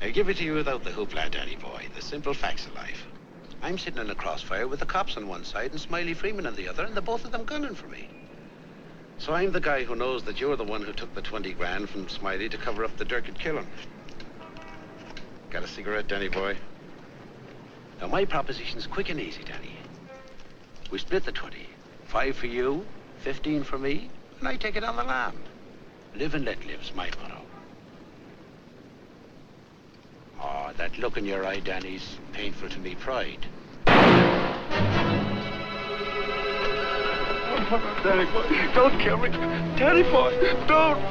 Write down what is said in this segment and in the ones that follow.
I'll give it to you without the hoopla, Danny boy. The simple facts of life. I'm sitting in a crossfire with the cops on one side and Smiley Freeman on the other, and the both of them gunning for me. So I'm the guy who knows that you're the one who took the 20 grand from Smiley to cover up the Durkett killing. Got a cigarette, Danny boy? Now, my proposition's quick and easy, Danny. We split the 20. 5 for you, 15 for me, and I take it on the land. Live and let live's my motto. Oh, that look in your eye, Danny's painful to me pride. Danny boy, don't kill me. Danny boy, don't.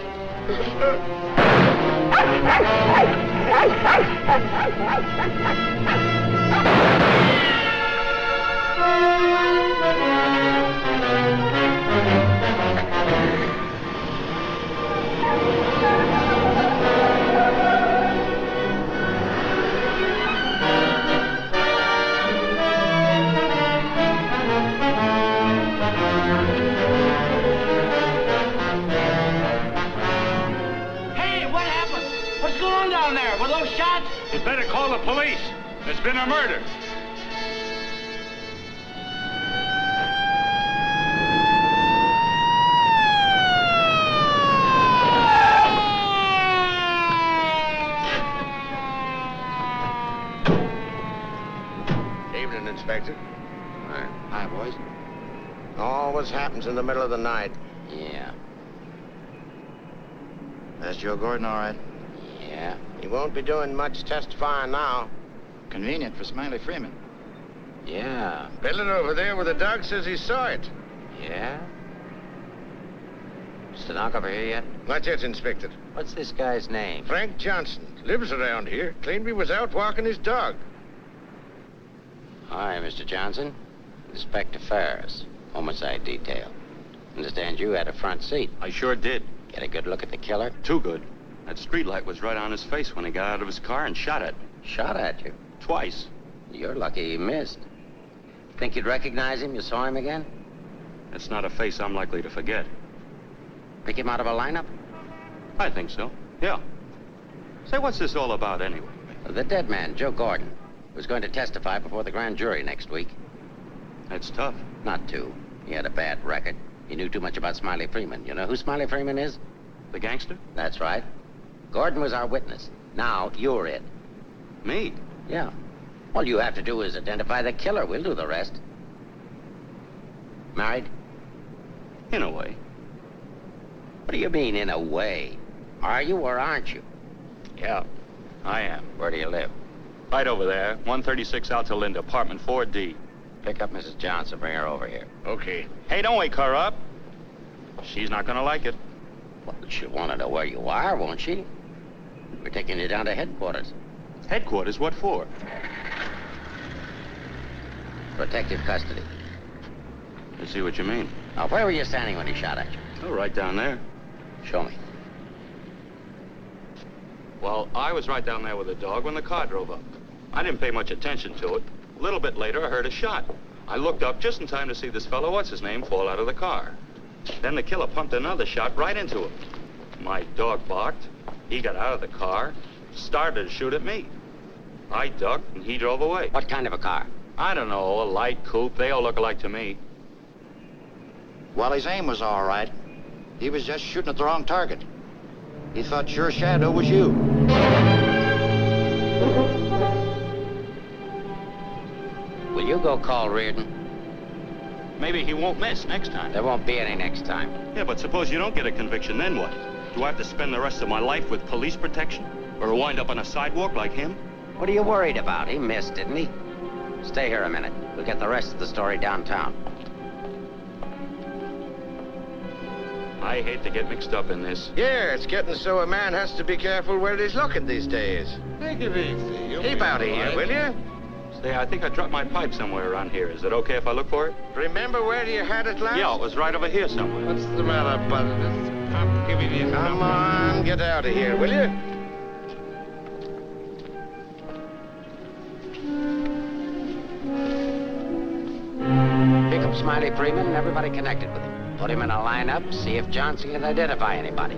You better call the police. There's been a murder. Evening, Inspector. Hi, boys. Always happens in the middle of the night. Yeah. That's Joe Gordon, all right? Yeah. He won't be doing much testifying now. Convenient for Smiley Freeman. Yeah. Bellin over there where the dog says he saw it. Yeah? Stenographer here yet? Not yet, Inspector. What's this guy's name? Frank Johnson. Lives around here. Claimed he was out walking his dog. Hi, Mr. Johnson. Inspector Ferris, homicide detail. Understand you had a front seat. I sure did. Get a good look at the killer? Too good. That streetlight was right on his face when he got out of his car and shot at me. Shot at you? Twice. You're lucky he missed. Think you'd recognize him? You saw him again? That's not a face I'm likely to forget. Pick him out of a lineup? I think so, yeah. Say, what's this all about anyway? The dead man, Joe Gordon, was going to testify before the grand jury next week. That's tough. Not too. He had a bad record. He knew too much about Smiley Freeman. You know who Smiley Freeman is? The gangster? That's right. Gordon was our witness. Now, you're it. Me? Yeah. All you have to do is identify the killer. We'll do the rest. Married? In a way. What do you mean, in a way? Are you or aren't you? Yeah, I am. Where do you live? Right over there, 136 Alta Linda, apartment 4D. Pick up Mrs. Johnson. Bring her over here. Okay. Hey, don't wake her up. She's not gonna like it. Well, she'll want to know where you are, won't she? We're taking you down to headquarters. Headquarters? What for? Protective custody. I see what you mean. Now, where were you standing when he shot at you? Oh, right down there. Show me. Well, I was right down there with the dog when the car drove up. I didn't pay much attention to it. A little bit later, I heard a shot. I looked up just in time to see this fellow, what's his name, fall out of the car. Then the killer pumped another shot right into him. My dog barked. He got out of the car, started to shoot at me. I ducked, and he drove away. What kind of a car? I don't know, a light coupe. They all look alike to me. Well, his aim was all right. He was just shooting at the wrong target. He thought your shadow was you. Will you go call Sheridan? Maybe he won't miss next time. There won't be any next time. Yeah, but suppose you don't get a conviction, then what? Do I have to spend the rest of my life with police protection? Or wind up on a sidewalk like him? What are you worried about? He missed, didn't he? Stay here a minute. We'll get the rest of the story downtown. I hate to get mixed up in this. Yeah, it's getting so a man has to be careful where he's looking these days. Take it easy. Keep out of here, will you? Say, I think I dropped my pipe somewhere around here. Is it okay if I look for it? Remember where you had it last? Yeah, it was right over here somewhere. What's the matter, buddy? I'm giving you Come on, get out of here, will you? Pick up Smiley Freeman and everybody connected with him. Put him in a lineup, see if Johnson can identify anybody.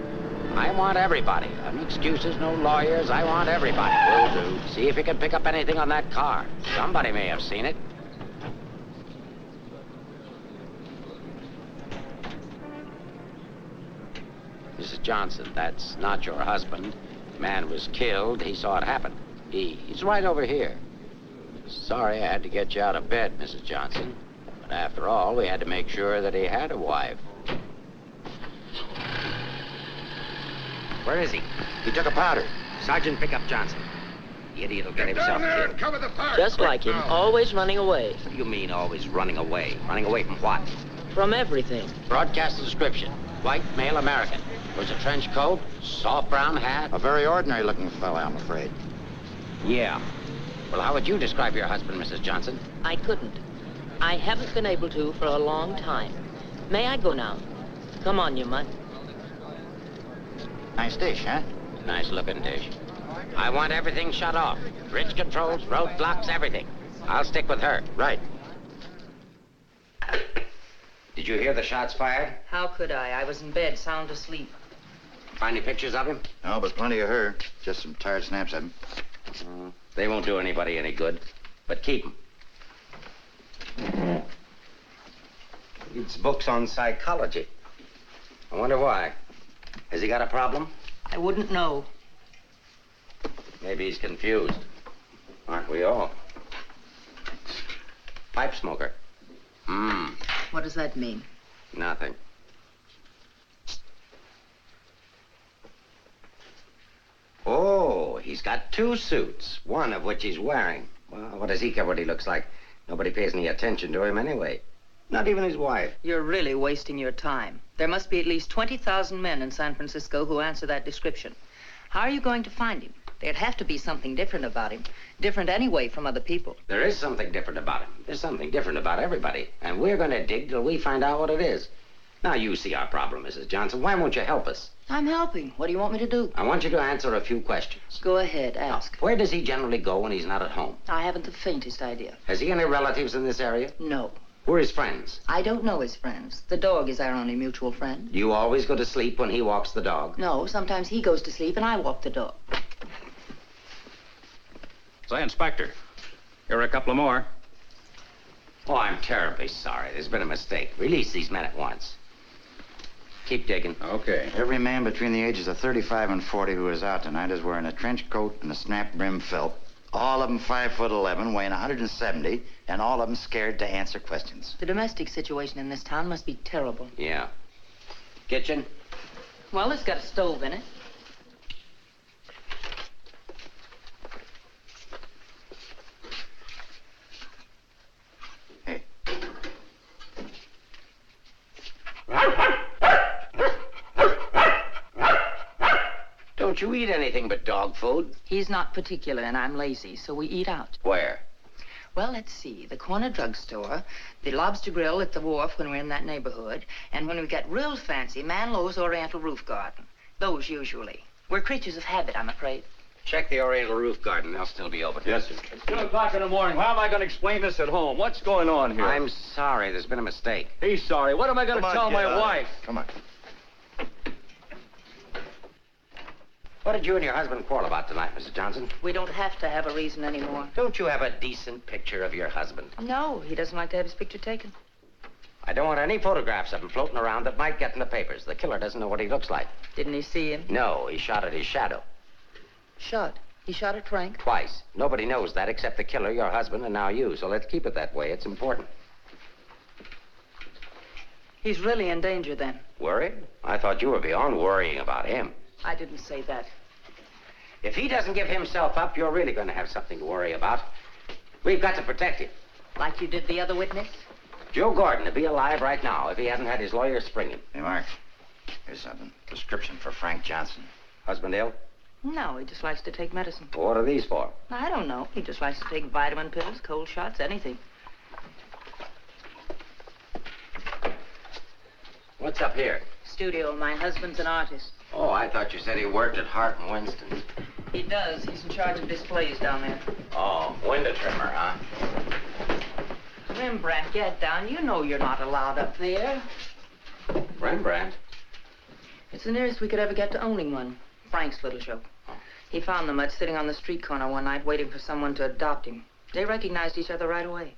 I want everybody. No excuses, no lawyers. I want everybody. Will do. See if you can pick up anything on that car. Somebody may have seen it. Mrs. Johnson, that's not your husband. The man was killed. He saw it happen. He's right over here. Sorry I had to get you out of bed, Mrs. Johnson. But after all, we had to make sure that he had a wife. Where is he? He took a powder. Sergeant, pick up Johnson. The idiot will get himself killed. Cover the park. Just like him, always running away. What do you mean always running away? Running away from what? From everything. Broadcast description. White, male American. Wears a trench coat, soft brown hat. A very ordinary-looking fellow, I'm afraid. Yeah. Well, how would you describe your husband, Mrs. Johnson? I couldn't. I haven't been able to for a long time. May I go now? Come on, you mutt. Nice dish, huh? Nice looking dish. I want everything shut off. Bridge controls, roadblocks, everything. I'll stick with her. Right. Did you hear the shots fired? How could I? I was in bed, sound asleep. Find any pictures of him? No, but plenty of her. Just some tired snaps of him. They won't do anybody any good, but keep them. Reads books on psychology. I wonder why. Has he got a problem? I wouldn't know. Maybe he's confused. Aren't we all? Pipe smoker. What does that mean? Nothing. Oh, he's got 2 suits, one of which he's wearing. Well, what does he care what he looks like? Nobody pays any attention to him anyway. Not even his wife. You're really wasting your time. There must be at least 20,000 men in San Francisco who answer that description. How are you going to find him? There'd have to be something different about him. Different anyway from other people. There is something different about him. There's something different about everybody. And we're going to dig till we find out what it is. Now, you see our problem, Mrs. Johnson. Why won't you help us? I'm helping. What do you want me to do? I want you to answer a few questions. Go ahead, ask. Now, where does he generally go when he's not at home? I haven't the faintest idea. Has he any relatives in this area? No. Who are his friends? I don't know his friends. The dog is our only mutual friend. Do you always go to sleep when he walks the dog? No, sometimes he goes to sleep and I walk the dog. Say, Inspector, here are a couple of more. Oh, I'm terribly sorry. There's been a mistake. Release these men at once. Keep digging. Okay. Every man between the ages of 35 and 40 who is out tonight is wearing a trench coat and a snap-brim felt. All of them 5'11", weighing 170, and all of them scared to answer questions. The domestic situation in this town must be terrible. Yeah. Kitchen? Well, it's got a stove in it. Hey. Don't you eat anything but dog food? He's not particular and I'm lazy, so we eat out. Where? Well, let's see. The corner drugstore, the lobster grill at the wharf when we're in that neighborhood, and when we get real fancy, Manlow's Oriental Roof Garden. Those usually. We're creatures of habit, I'm afraid. Check the Oriental Roof Garden. They'll still be open. Yes, sir. It's 2 o'clock in the morning. How am I going to explain this at home? What's going on here? I'm sorry. There's been a mistake. He's sorry. What am I going to tell my wife? Come on. What did you and your husband quarrel about tonight, Mrs. Johnson? We don't have to have a reason anymore. Don't you have a decent picture of your husband? No, he doesn't like to have his picture taken. I don't want any photographs of him floating around that might get in the papers. The killer doesn't know what he looks like. Didn't he see him? No, he shot at his shadow. Shot. He shot at Frank? Twice. Nobody knows that except the killer, your husband, and now you. So let's keep it that way. It's important. He's really in danger then. Worried? I thought you were beyond worrying about him. I didn't say that. If he doesn't give himself up, you're really going to have something to worry about. We've got to protect him. Like you did the other witness? Joe Gordon would be alive right now if he hadn't had his lawyer spring him. Hey, Mark. Here's something. Prescription for Frank Johnson. Husband ill? No, he just likes to take medicine. What are these for? I don't know. He just likes to take vitamin pills, cold shots, anything. What's up here? Studio. My husband's an artist. Oh, I thought you said he worked at Hart and Winston's. He does. He's in charge of displays down there. Oh, window trimmer, huh? Rembrandt, get down. You know you're not allowed up there. Rembrandt? It's the nearest we could ever get to owning one. Frank's little show. He found the mutt sitting on the street corner one night waiting for someone to adopt him. They recognized each other right away.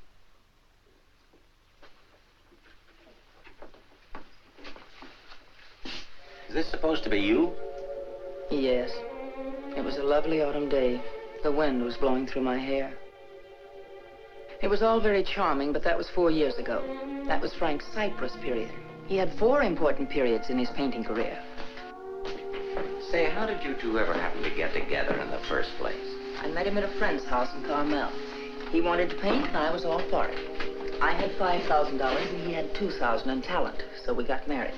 Is this supposed to be you? Yes. It was a lovely autumn day. The wind was blowing through my hair. It was all very charming, but that was 4 years ago. That was Frank's Cyprus period. He had 4 important periods in his painting career. Say, how did you two ever happen to get together in the first place? I met him at a friend's house in Carmel. He wanted to paint, and I was all for it. I had $5,000, and he had $2,000 in talent, so we got married.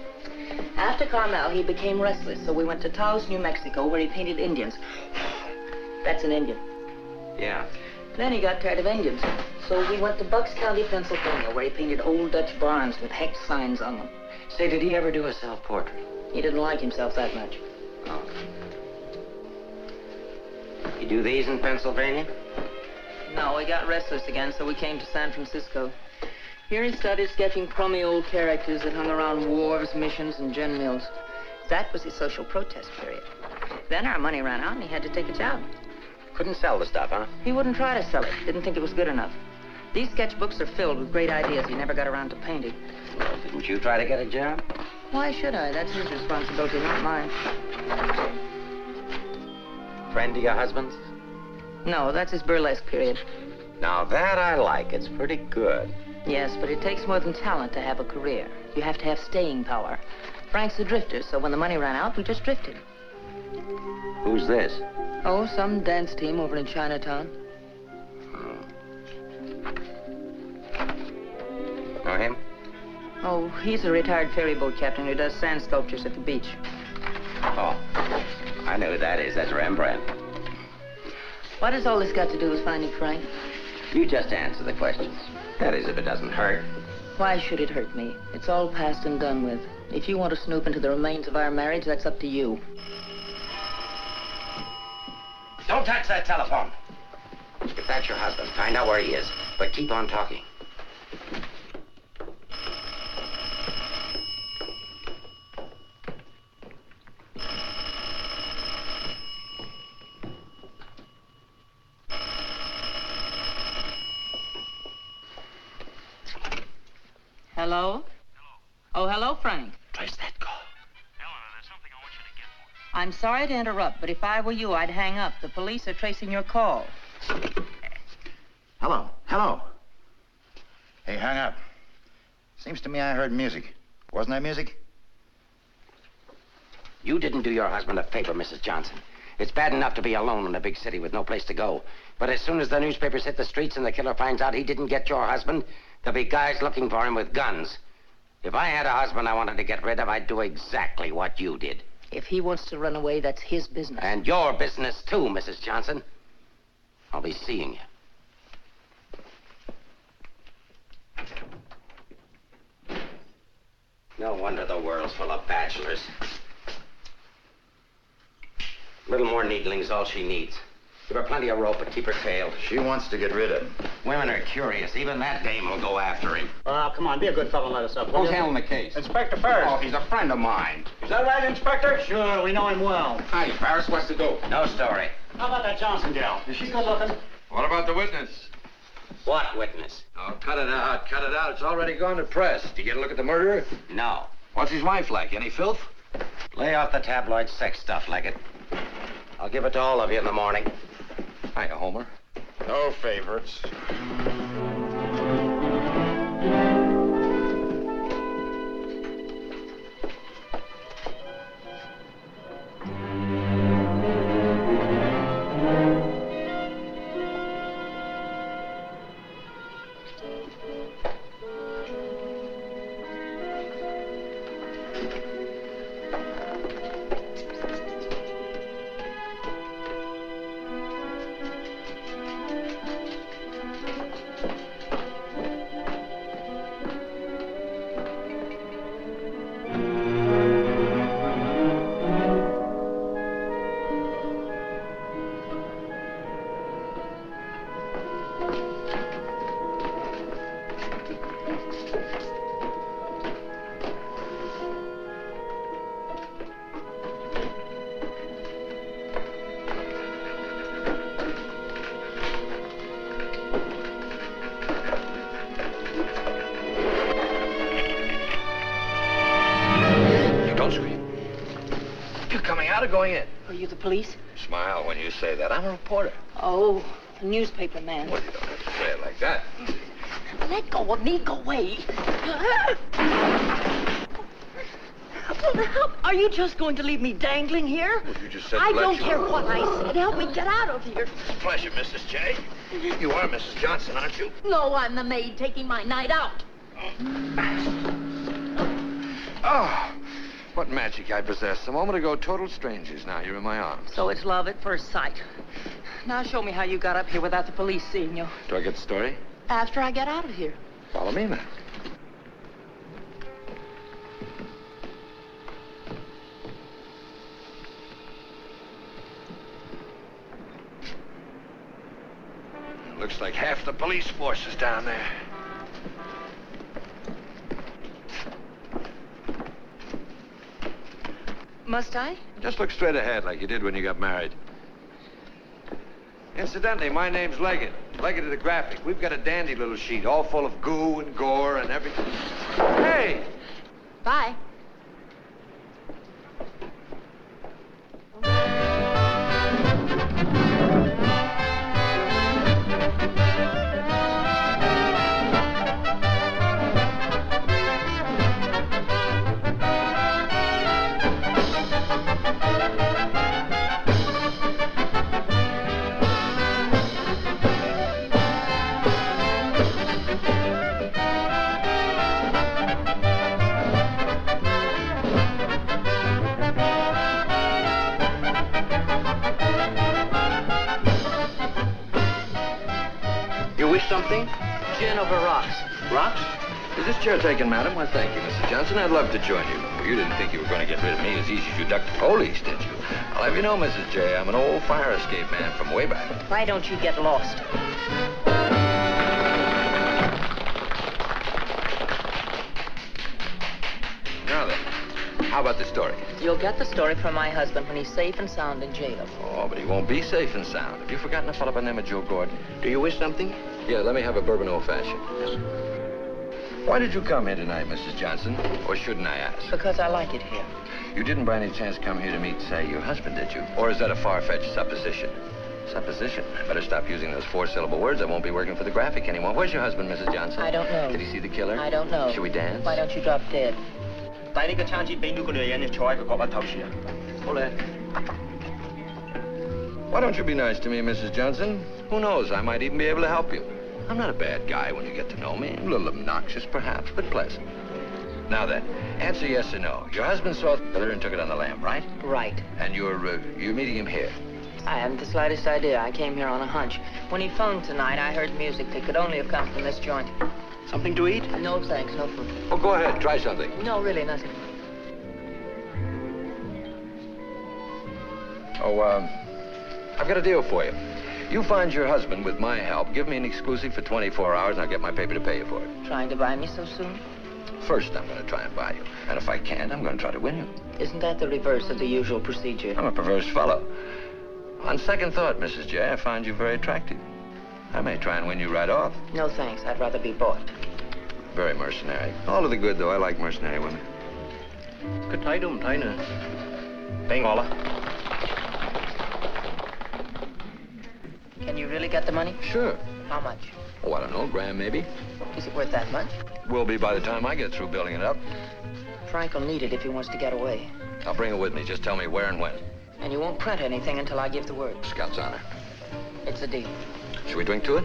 After Carmel, he became restless, so we went to Taos, New Mexico, where he painted Indians. That's an Indian. Yeah. Then he got tired of Indians, so we went to Bucks County, Pennsylvania, where he painted old Dutch barns with hex signs on them. Say, did he ever do a self-portrait? He didn't like himself that much. Oh. You do these in Pennsylvania? No, he got restless again, so we came to San Francisco. Here he started sketching crummy old characters that hung around wharves, missions, and gin mills. That was his social protest period. Then our money ran out, and he had to take a job. Couldn't sell the stuff, huh? He wouldn't try to sell it. Didn't think it was good enough. These sketchbooks are filled with great ideas he never got around to painting. Well, didn't you try to get a job? Why should I? That's his responsibility, not mine. Friend of your husband's? No, that's his burlesque period. Now that I like. It's pretty good. Yes, but it takes more than talent to have a career. You have to have staying power. Frank's a drifter, so when the money ran out, we just drifted. Who's this? Oh, some dance team over in Chinatown. Know him? Oh, he's a retired ferry boat captain who does sand sculptures at the beach. Oh, I know who that is. That's Rembrandt. What has all this got to do with finding Frank? You just answer the questions. That is, if it doesn't hurt. Why should it hurt me? It's all past and done with. If you want to snoop into the remains of our marriage, that's up to you. Don't touch that telephone. If that's your husband, find out where he is. But keep on talking. Hello? Oh, hello, Frank. Trace that call. Eleanor, there's something I want you to get for me. I'm sorry to interrupt, but if I were you, I'd hang up. The police are tracing your call. Hello, hello. Hey, hang up. Seems to me I heard music. Wasn't that music? You didn't do your husband a favor, Mrs. Johnson. It's bad enough to be alone in a big city with no place to go. But as soon as the newspapers hit the streets and the killer finds out he didn't get your husband, there'll be guys looking for him with guns. If I had a husband I wanted to get rid of, I'd do exactly what you did. If he wants to run away, that's his business. And your business, too, Mrs. Johnson. I'll be seeing you. No wonder the world's full of bachelors. A little more needling's all she needs. Give her plenty of rope, but keep her tailed. She wants to get rid of him. Women are curious. Even that dame will go after him. Oh, come on, be a good fellow and let us up. Who's handling the case? Inspector Ferris. Oh, he's a friend of mine. Is that right, Inspector? Sure, we know him well. Hi, Ferris, what's the dope? No story. How about that Johnson gal? Is she good looking? What about the witness? What witness? Oh, cut it out, cut it out. It's already gone to press. Did you get a look at the murderer? No. What's his wife like? Any filth? Lay off the tabloid sex stuff, Leggett. I'll give it to all of you in the morning. Hiya, Homer. No favorites. going in? Are you the police? Smile when you say that. I'm a reporter. Oh, a newspaper man. Well, you don't have to say it like that. Let go of me. Go away. Well, are you just going to leave me dangling here? Well, you just said I let don't you. care what I said. Help me get out of here. Pleasure, Mrs. J. You are Mrs. Johnson, aren't you? No, I'm the maid taking my night out. Oh, what magic I possess. A moment ago, total strangers. Now you're in my arms. So it's love at first sight. Now show me how you got up here without the police seeing you. Do I get the story? After I get out of here. Follow me, then. Looks like half the police force is down there. Must I? Just look straight ahead like you did when you got married. Incidentally, my name's Leggett. Leggett of the Graphic. We've got a dandy little sheet, all full of goo and gore and everything. Hey! Bye. Something? Gin over rocks. Rocks? Is this chair taken, madam? Why, thank you, Mrs. Johnson. I'd love to join you. You didn't think you were going to get rid of me as easy as you ducked the police, did you? I'll have you know, Mrs. J, I'm an old fire escape man from way back. Why don't you get lost? Now then, how about the story? You'll get the story from my husband when he's safe and sound in jail. Oh, but he won't be safe and sound. Have you forgotten a fellow by the name of Joe Gordon? Do you wish something? Yeah, let me have a bourbon old-fashioned. Why did you come here tonight, Mrs. Johnson? Or shouldn't I ask? Because I like it here. You didn't by any chance come here to meet, say, your husband, did you? Or is that a far-fetched supposition? Supposition? I better stop using those four-syllable words. I won't be working for the Graphic anymore. Where's your husband, Mrs. Johnson? I don't know. Did he see the killer? I don't know. Should we dance? Why don't you drop dead? 帶呢個餐紙俾呢個女人，你坐喺個角落頭樹啊！好咧。 Why don't you be nice to me, Mrs. Johnson? Who knows? I might even be able to help you. I'm not a bad guy when you get to know me. A little obnoxious, perhaps, but pleasant. Now then, answer yes or no. Your husband saw the killer and took it on the lam, right? Right. And you're meeting him here. I haven't the slightest idea. I came here on a hunch. When he phoned tonight, I heard music that could only have come from this joint. Something to eat? No, thanks. No food. Oh, go ahead. Try something. No, really, nothing. Oh, I've got a deal for you. You find your husband with my help. Give me an exclusive for 24 hours, and I'll get my paper to pay you for it. Trying to buy me so soon? First, I'm going to try and buy you. And if I can't, I'm going to try to win you. Isn't that the reverse of the usual procedure? I'm a perverse fellow. On second thought, Mrs. J, I find you very attractive. I may try and win you right off. No, thanks. I'd rather be bought. Very mercenary. All to the good, though. I like mercenary women. 佢睇都唔睇呢？俾我啦。 Can you really get the money? Sure. How much? Oh, I don't know, grand maybe. Is it worth that much? Will be by the time I get through building it up. Frank will need it if he wants to get away. I'll bring it with me. Just tell me where and when. And you won't print anything until I give the word. Scout's honor. It's a deal. Should we drink to it?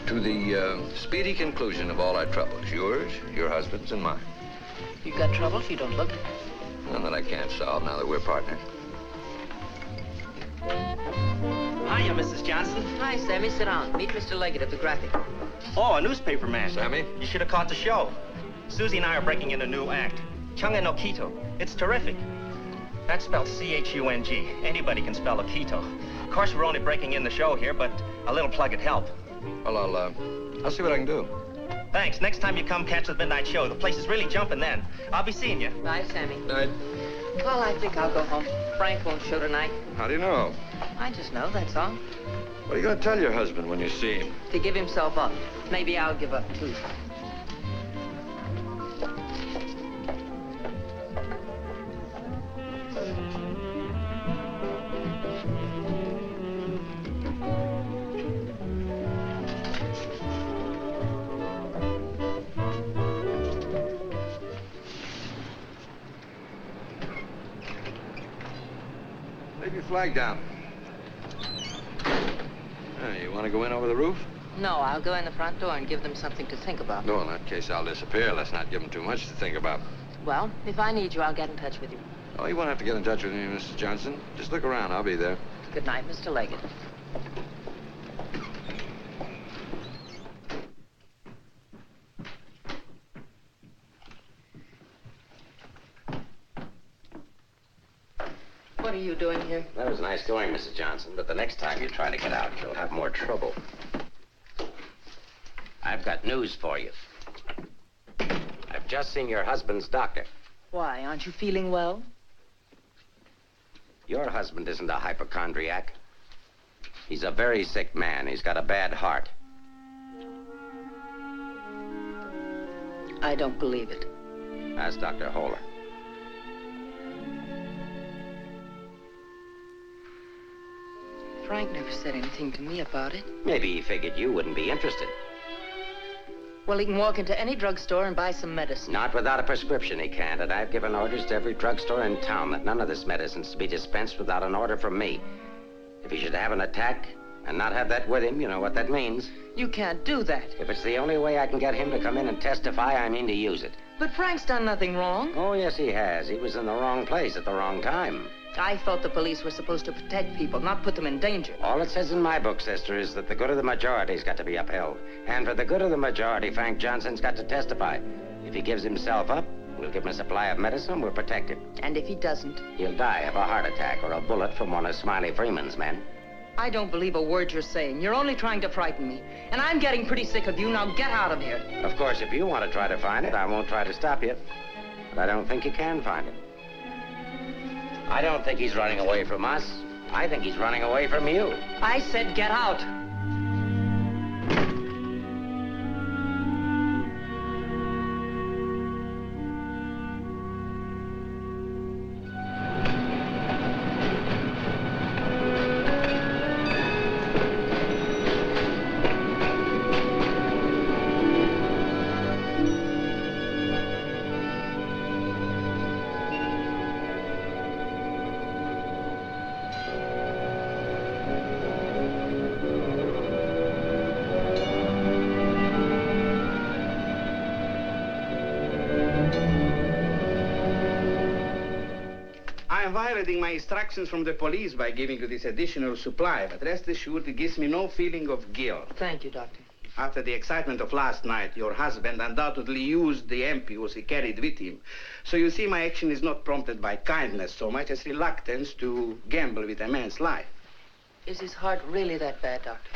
To the speedy conclusion of all our troubles. Yours, your husband's, and mine. You've got troubles? You don't look it. None that I can't solve now that we're partners. Hiya, Mrs. Johnson. Hi, Sammy. Sit down. Meet Mr. Leggett of the Graphic. Oh, a newspaper man. Sammy? You should have caught the show. Susie and I are breaking in a new act. Chung and Okito. It's terrific. That's spelled C-H-U-N-G. Anybody can spell Okito. Of course, we're only breaking in the show here, but a little plug would help. Well, I'll see what I can do. Thanks. Next time you come catch the midnight show, the place is really jumping then. I'll be seeing you. Bye, Sammy. Night. Well, I think I'll go home. Frank won't show tonight. How do you know? I just know, that's all. What are you going to tell your husband when you see him? To give himself up. Maybe I'll give up, too. flag down. You want to go in over the roof? No, I'll go in the front door and give them something to think about. No, in that case, I'll disappear. Let's not give them too much to think about. Well, if I need you, I'll get in touch with you. Oh, you won't have to get in touch with me, Mrs. Johnson. Just look around. I'll be there. Good night, Mr. Leggett. What are you doing here? That was nice going, Mrs. Johnson, but the next time you try to get out, you'll have more trouble. I've got news for you. I've just seen your husband's doctor. Why, aren't you feeling well? Your husband isn't a hypochondriac. He's a very sick man. He's got a bad heart. I don't believe it. Ask Dr. Holler. Frank never said anything to me about it. Maybe he figured you wouldn't be interested. Well, he can walk into any drugstore and buy some medicine. Not without a prescription, he can't. And I've given orders to every drugstore in town that none of this medicine's to be dispensed without an order from me. If he should have an attack and not have that with him, you know what that means. You can't do that. If it's the only way I can get him to come in and testify, I mean to use it. But Frank's done nothing wrong. Oh, yes, he has. He was in the wrong place at the wrong time. I thought the police were supposed to protect people, not put them in danger. All it says in my book, sister, is that the good of the majority's got to be upheld. And for the good of the majority, Frank Johnson's got to testify. If he gives himself up, we'll give him a supply of medicine, we'll protect him. And if he doesn't? He'll die of a heart attack or a bullet from one of Smiley Freeman's men. I don't believe a word you're saying. You're only trying to frighten me. And I'm getting pretty sick of you. Now get out of here. Of course, if you want to try to find it, I won't try to stop you. But I don't think you can find it. I don't think he's running away from us. I think he's running away from you. I said get out. I am violating my instructions from the police by giving you this additional supply, but rest assured it gives me no feeling of guilt. Thank you, Doctor. After the excitement of last night, your husband undoubtedly used the ampules he carried with him. So you see, my action is not prompted by kindness so much as reluctance to gamble with a man's life. Is his heart really that bad, Doctor?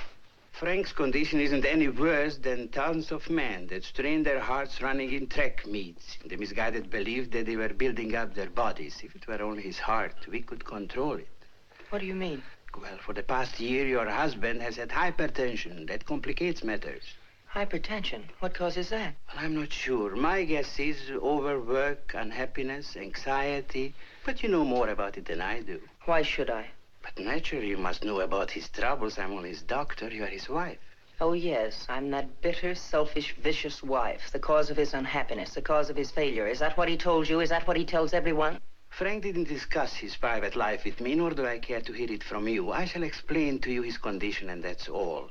Frank's condition isn't any worse than thousands of men that strain their hearts running in track meets in the misguided belief that they were building up their bodies. If it were only his heart, we could control it. What do you mean? Well, for the past year, your husband has had hypertension. That complicates matters. Hypertension? What causes that? Well, I'm not sure. My guess is overwork, unhappiness, anxiety. But you know more about it than I do. Why should I? But naturally, you must know about his troubles. I'm only his doctor. You are his wife. Oh, yes. I'm that bitter, selfish, vicious wife. The cause of his unhappiness, the cause of his failure. Is that what he told you? Is that what he tells everyone? Frank didn't discuss his private life with me, nor do I care to hear it from you. I shall explain to you his condition, and that's all.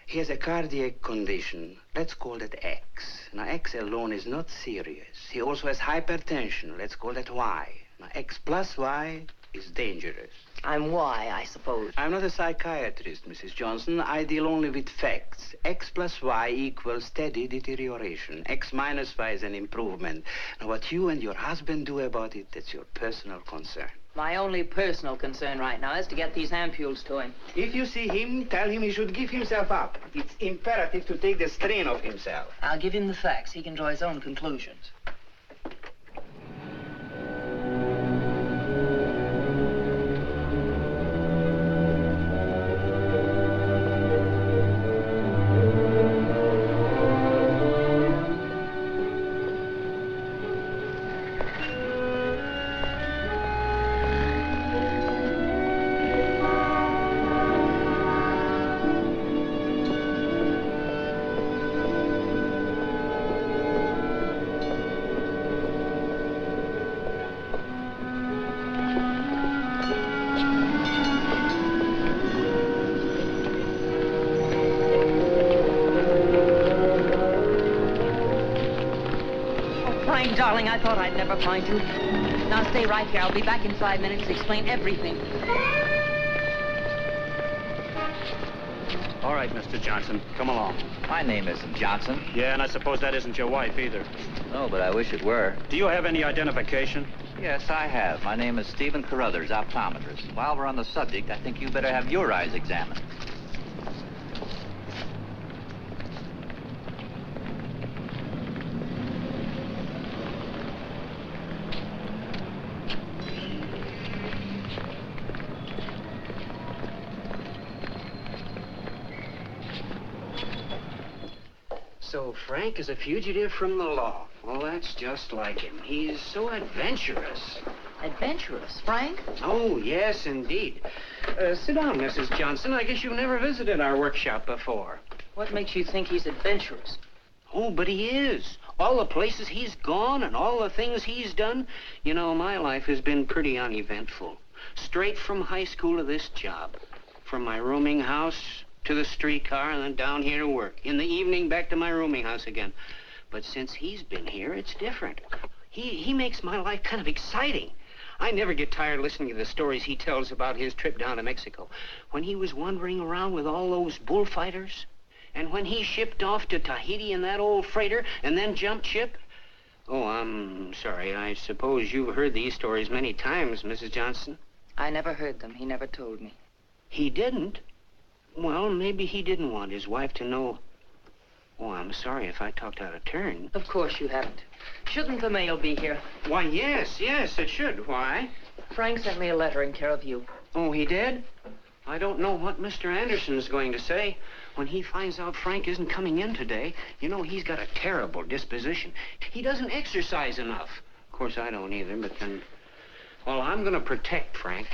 He has a cardiac condition. Let's call that X. Now, X alone is not serious. He also has hypertension. Let's call that Y. Now, X plus Y is dangerous. I'm Y, I suppose. I'm not a psychiatrist, Mrs. Johnson. I deal only with facts. X plus Y equals steady deterioration. X minus Y is an improvement. Now, what you and your husband do about it, that's your personal concern. My only personal concern right now is to get these ampules to him. If you see him, tell him he should give himself up. It's imperative to take the strain off himself. I'll give him the facts. He can draw his own conclusions. Darling, I thought I'd never find you. Now stay right here. I'll be back in 5 minutes to explain everything. All right, Mr. Johnson, come along. My name isn't Johnson. Yeah, and I suppose that isn't your wife either. No, but I wish it were. Do you have any identification? Yes, I have. My name is Stephen Carruthers, optometrist. While we're on the subject, I think you better have your eyes examined. So Frank is a fugitive from the law. Well, that's just like him. He's so adventurous. Adventurous? Frank? Oh, yes, indeed. Sit down, Mrs. Johnson. I guess you've never visited our workshop before. What makes you think he's adventurous? Oh, but he is. All the places he's gone and all the things he's done. You know, my life has been pretty uneventful. Straight from high school to this job. From my rooming house to the streetcar and then down here to work. In the evening, back to my rooming house again. But since he's been here, it's different. He makes my life kind of exciting. I never get tired listening to the stories he tells about his trip down to Mexico. When he was wandering around with all those bullfighters. And when he shipped off to Tahiti in that old freighter and then jumped ship. Oh, I'm sorry. I suppose you've heard these stories many times, Mrs. Johnson. I never heard them. He never told me. He didn't? Well, maybe he didn't want his wife to know. Oh, I'm sorry if I talked out of turn. Of course you haven't. Shouldn't the mail be here? Why, yes, it should. Why? Frank sent me a letter in care of you. Oh, he did? I don't know what Mr. Anderson's going to say. When he finds out Frank isn't coming in today, you know, he's got a terrible disposition. He doesn't exercise enough. Of course, I don't either, but then... Well, I'm going to protect Frank.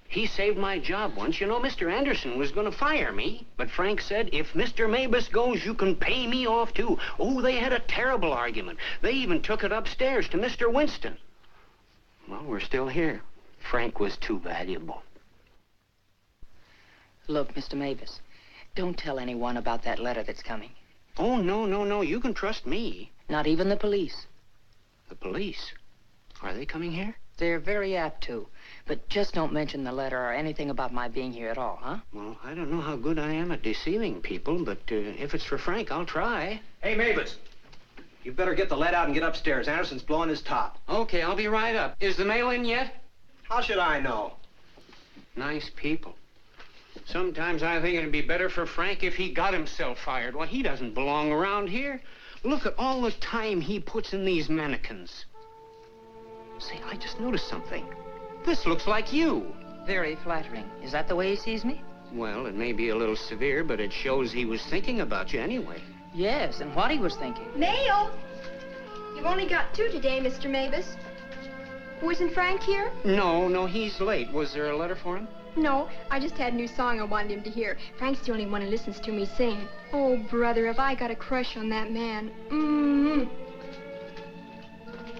He saved my job once. You know, Mr. Anderson was going to fire me. But Frank said, if Mr. Mabus goes, you can pay me off, too. Oh, they had a terrible argument. They even took it upstairs to Mr. Winston. Well, we're still here. Frank was too valuable. Look, Mr. Mavis, don't tell anyone about that letter that's coming. Oh, no. You can trust me. Not even the police. The police? Are they coming here? They're very apt to. But just don't mention the letter or anything about my being here at all, huh? Well, I don't know how good I am at deceiving people, but if it's for Frank, I'll try. Hey, Mavis. You better get the lead out and get upstairs. Anderson's blowing his top. Okay, I'll be right up. Is the mail in yet? How should I know? Nice people. Sometimes I think it'd be better for Frank if he got himself fired. Well, he doesn't belong around here. Look at all the time he puts in these mannequins. Say, I just noticed something. This looks like you. Very flattering. Is that the way he sees me? Well, it may be a little severe, but it shows he was thinking about you anyway. Yes, and what he was thinking. Mail? You've only got 2 today, Mr. Mavis. Wasn't Frank here? No, he's late. Was there a letter for him? No, I just had a new song I wanted him to hear. Frank's the only one who listens to me sing. Oh, brother, have I got a crush on that man.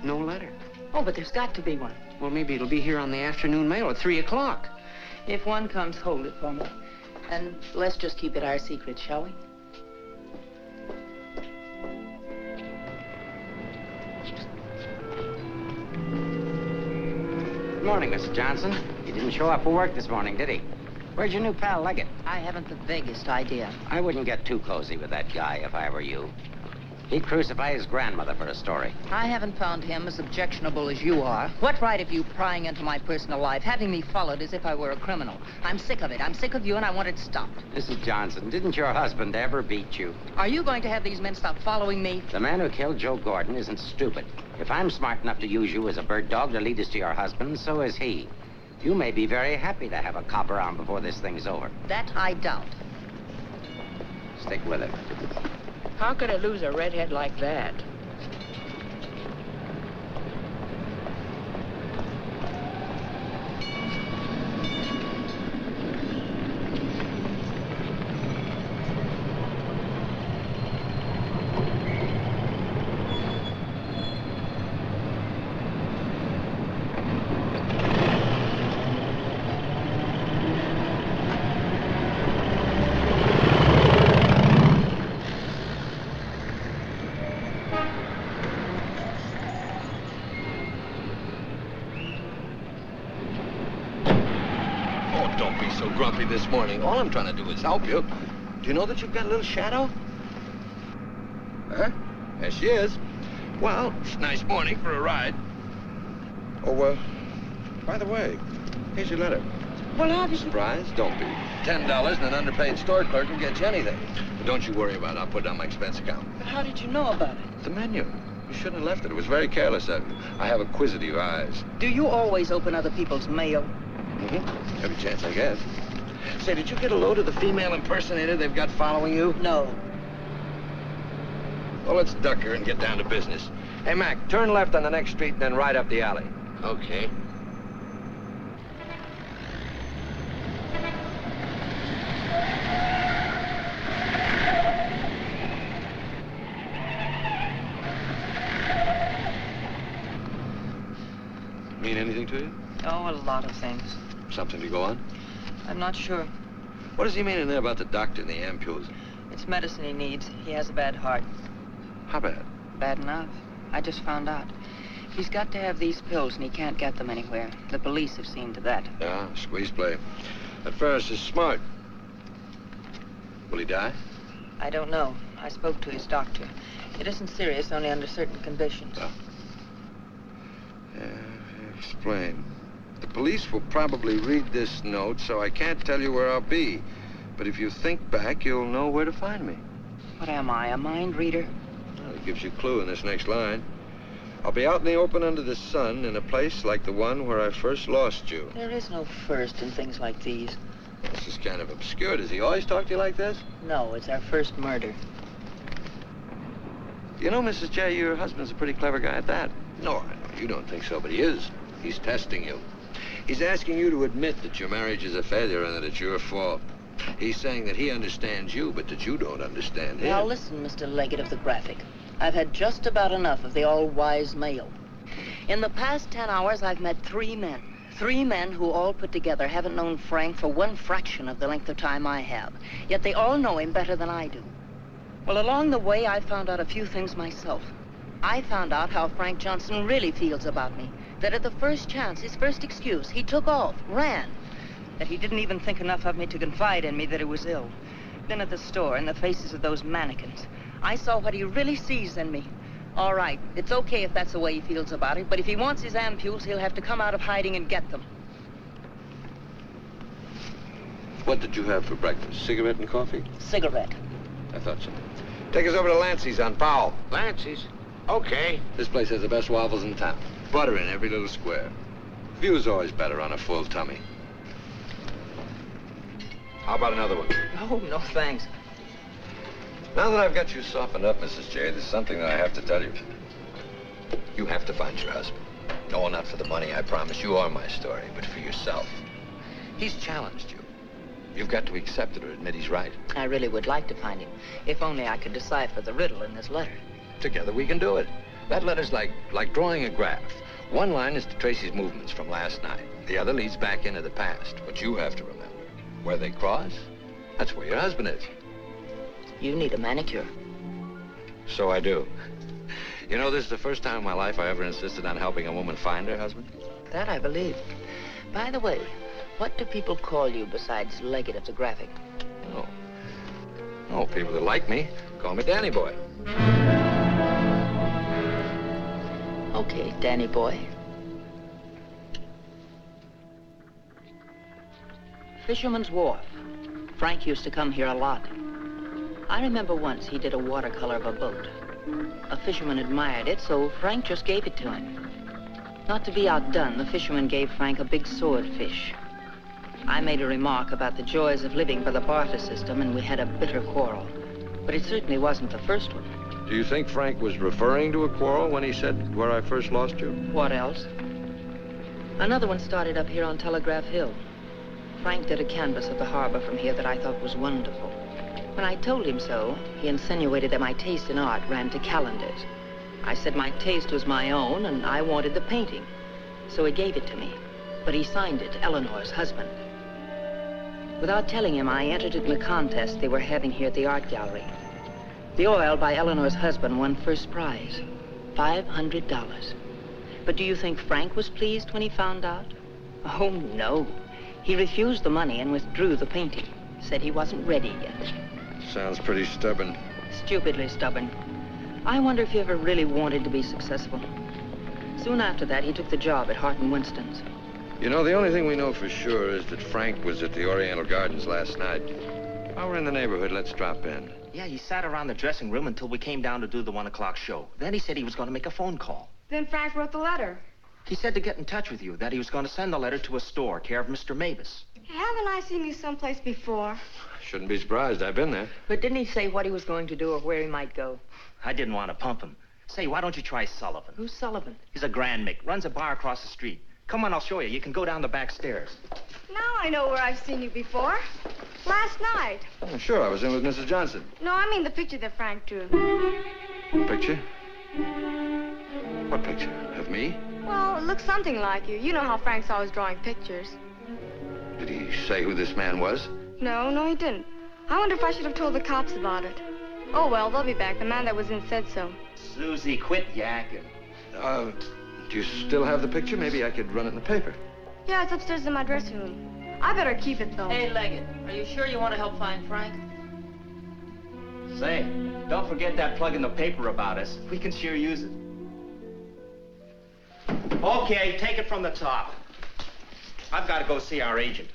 No letter. Oh, but there's got to be one. Well, maybe it'll be here on the afternoon mail at 3 o'clock. If one comes, hold it for me. And let's just keep it our secret, shall we? Good morning, Mr. Johnson. He didn't show up for work this morning, did he? Where'd your new pal Leggett? I haven't the vaguest idea. I wouldn't get too cozy with that guy if I were you. He'd crucify his grandmother for a story. I haven't found him as objectionable as you are. What right have you prying into my personal life, having me followed as if I were a criminal? I'm sick of it. I'm sick of you, and I want it stopped. Mrs. Johnson, didn't your husband ever beat you? Are you going to have these men stop following me? The man who killed Joe Gordon isn't stupid. If I'm smart enough to use you as a bird dog to lead us to your husband, so is he. You may be very happy to have a cop around before this thing's over. That I doubt. Stick with it. How could I lose a redhead like that? this morning. All I'm trying to do is help you. Do you know that you've got a little shadow? Huh? There she is. Well, it's a nice morning for a ride. Oh, by the way, here's your letter. Well, how did you... Surprise? Don't be. $10 and an underpaid store clerk will get you anything. But don't you worry about it. I'll put it on my expense account. But how did you know about it? The menu. You shouldn't have left it. It was very careless of you. I have acquisitive eyes. Do you always open other people's mail? Mm-hmm. Every chance I get. Say, did you get a load of the female impersonator they've got following you? No. Well, let's duck her and get down to business. Hey, Mac, turn left on the next street and then right up the alley. Okay. Mean anything to you? Oh, a lot of things. Something to go on? I'm not sure. What does he mean in there about the doctor and the ampules? It's medicine he needs. He has a bad heart. How bad? Bad enough. I just found out. He's got to have these pills, and he can't get them anywhere. The police have seen to that. Yeah, squeeze play. That Ferris is smart. Will he die? I don't know. I spoke to his doctor. It isn't serious, only under certain conditions. Oh. Explain. The police will probably read this note, so I can't tell you where I'll be. But if you think back, you'll know where to find me. What am I, a mind reader? Well, it gives you a clue in this next line. I'll be out in the open under the sun in a place like the one where I first lost you. There is no first in things like these. This is kind of obscure. Does he always talk to you like this? No, it's our first murder. You know, Mrs. J, your husband's a pretty clever guy at that. No, you don't think so, but he is. He's testing you. He's asking you to admit that your marriage is a failure and that it's your fault. He's saying that he understands you, but that you don't understand him. Now listen, Mr. Leggett of the Graphic. I've had just about enough of the all-wise male. In the past 10 hours, I've met 3 men. 3 men who all put together haven't known Frank for 1 fraction of the length of time I have. Yet they all know him better than I do. Well, along the way, I found out a few things myself. I found out how Frank Johnson really feels about me. That at the first chance, his first excuse, he took off, ran. That he didn't even think enough of me to confide in me that he was ill. Then at the store, in the faces of those mannequins, I saw what he really sees in me. All right, it's okay if that's the way he feels about it, but if he wants his ampules, he'll have to come out of hiding and get them. What did you have for breakfast? Cigarette and coffee? Cigarette. I thought so. Take us over to Lancey's on Powell. Lancey's? Okay. This place has the best waffles in town. Butter in every little square. View's always better on a full tummy. How about another one? Oh, no thanks. Now that I've got you softened up, Mrs. J, there's something that I have to tell you. You have to find your husband. No, not for the money, I promise you, or my story, but for yourself. He's challenged you. You've got to accept it or admit he's right. I really would like to find him, if only I could decipher the riddle in this letter. Together we can do it. That letter's like drawing a graph. One line is to trace his movements from last night. The other leads back into the past. What you have to remember, where they cross, that's where your husband is. You need a manicure. So I do. You know, this is the first time in my life I ever insisted on helping a woman find her husband. That I believe. By the way, what do people call you besides Leggett of the Graphic? Oh, people that like me call me Danny Boy. Okay, Danny Boy. Fisherman's Wharf. Frank used to come here a lot. I remember once he did a watercolor of a boat. A fisherman admired it, so Frank just gave it to him. Not to be outdone, the fisherman gave Frank a big swordfish. I made a remark about the joys of living by the barter system, and we had a bitter quarrel. But it certainly wasn't the first one. Do you think Frank was referring to a quarrel when he said, where I first lost you? What else? Another one started up here on Telegraph Hill. Frank did a canvas of the harbor from here that I thought was wonderful. When I told him so, he insinuated that my taste in art ran to calendars. I said my taste was my own, and I wanted the painting. So he gave it to me, but he signed it, Eleanor's husband. Without telling him, I entered it in the contest they were having here at the art gallery. The oil by Eleanor's husband won first prize, $500. But do you think Frank was pleased when he found out? Oh, no. He refused the money and withdrew the painting. Said he wasn't ready yet. Sounds pretty stubborn. Stupidly stubborn. I wonder if he ever really wanted to be successful. Soon after that, he took the job at Hart & Winston's. You know, the only thing we know for sure is that Frank was at the Oriental Gardens last night. While we're in the neighborhood, let's drop in. Yeah, he sat around the dressing room until we came down to do the 1 o'clock show. Then he said he was going to make a phone call. Then Frank wrote the letter. He said to get in touch with you, that he was going to send the letter to a store, care of Mr. Mavis. Haven't I seen you someplace before? Shouldn't be surprised. I've been there. But didn't he say what he was going to do or where he might go? I didn't want to pump him. Say, why don't you try Sullivan? Who's Sullivan? He's a Grand Mick, runs a bar across the street. Come on, I'll show you. You can go down the back stairs. Now I know where I've seen you before. Last night. Oh, sure, I was in with Mrs. Johnson. No, I mean the picture that Frank drew. Picture? What picture? Of me? Well, it looks something like you. You know how Frank's always drawing pictures. Did he say who this man was? No, he didn't. I wonder if I should have told the cops about it. Oh, well, they'll be back. The man that was in said so. Susie, quit yakking. Do you still have the picture? Maybe I could run it in the paper. Yeah, it's upstairs in my dressing room. I better keep it, though. Hey, Leggett, are you sure you want to help find Frank? Say, don't forget that plug in the paper about us. We can sure use it. Okay, take it from the top. I've got to go see our agent.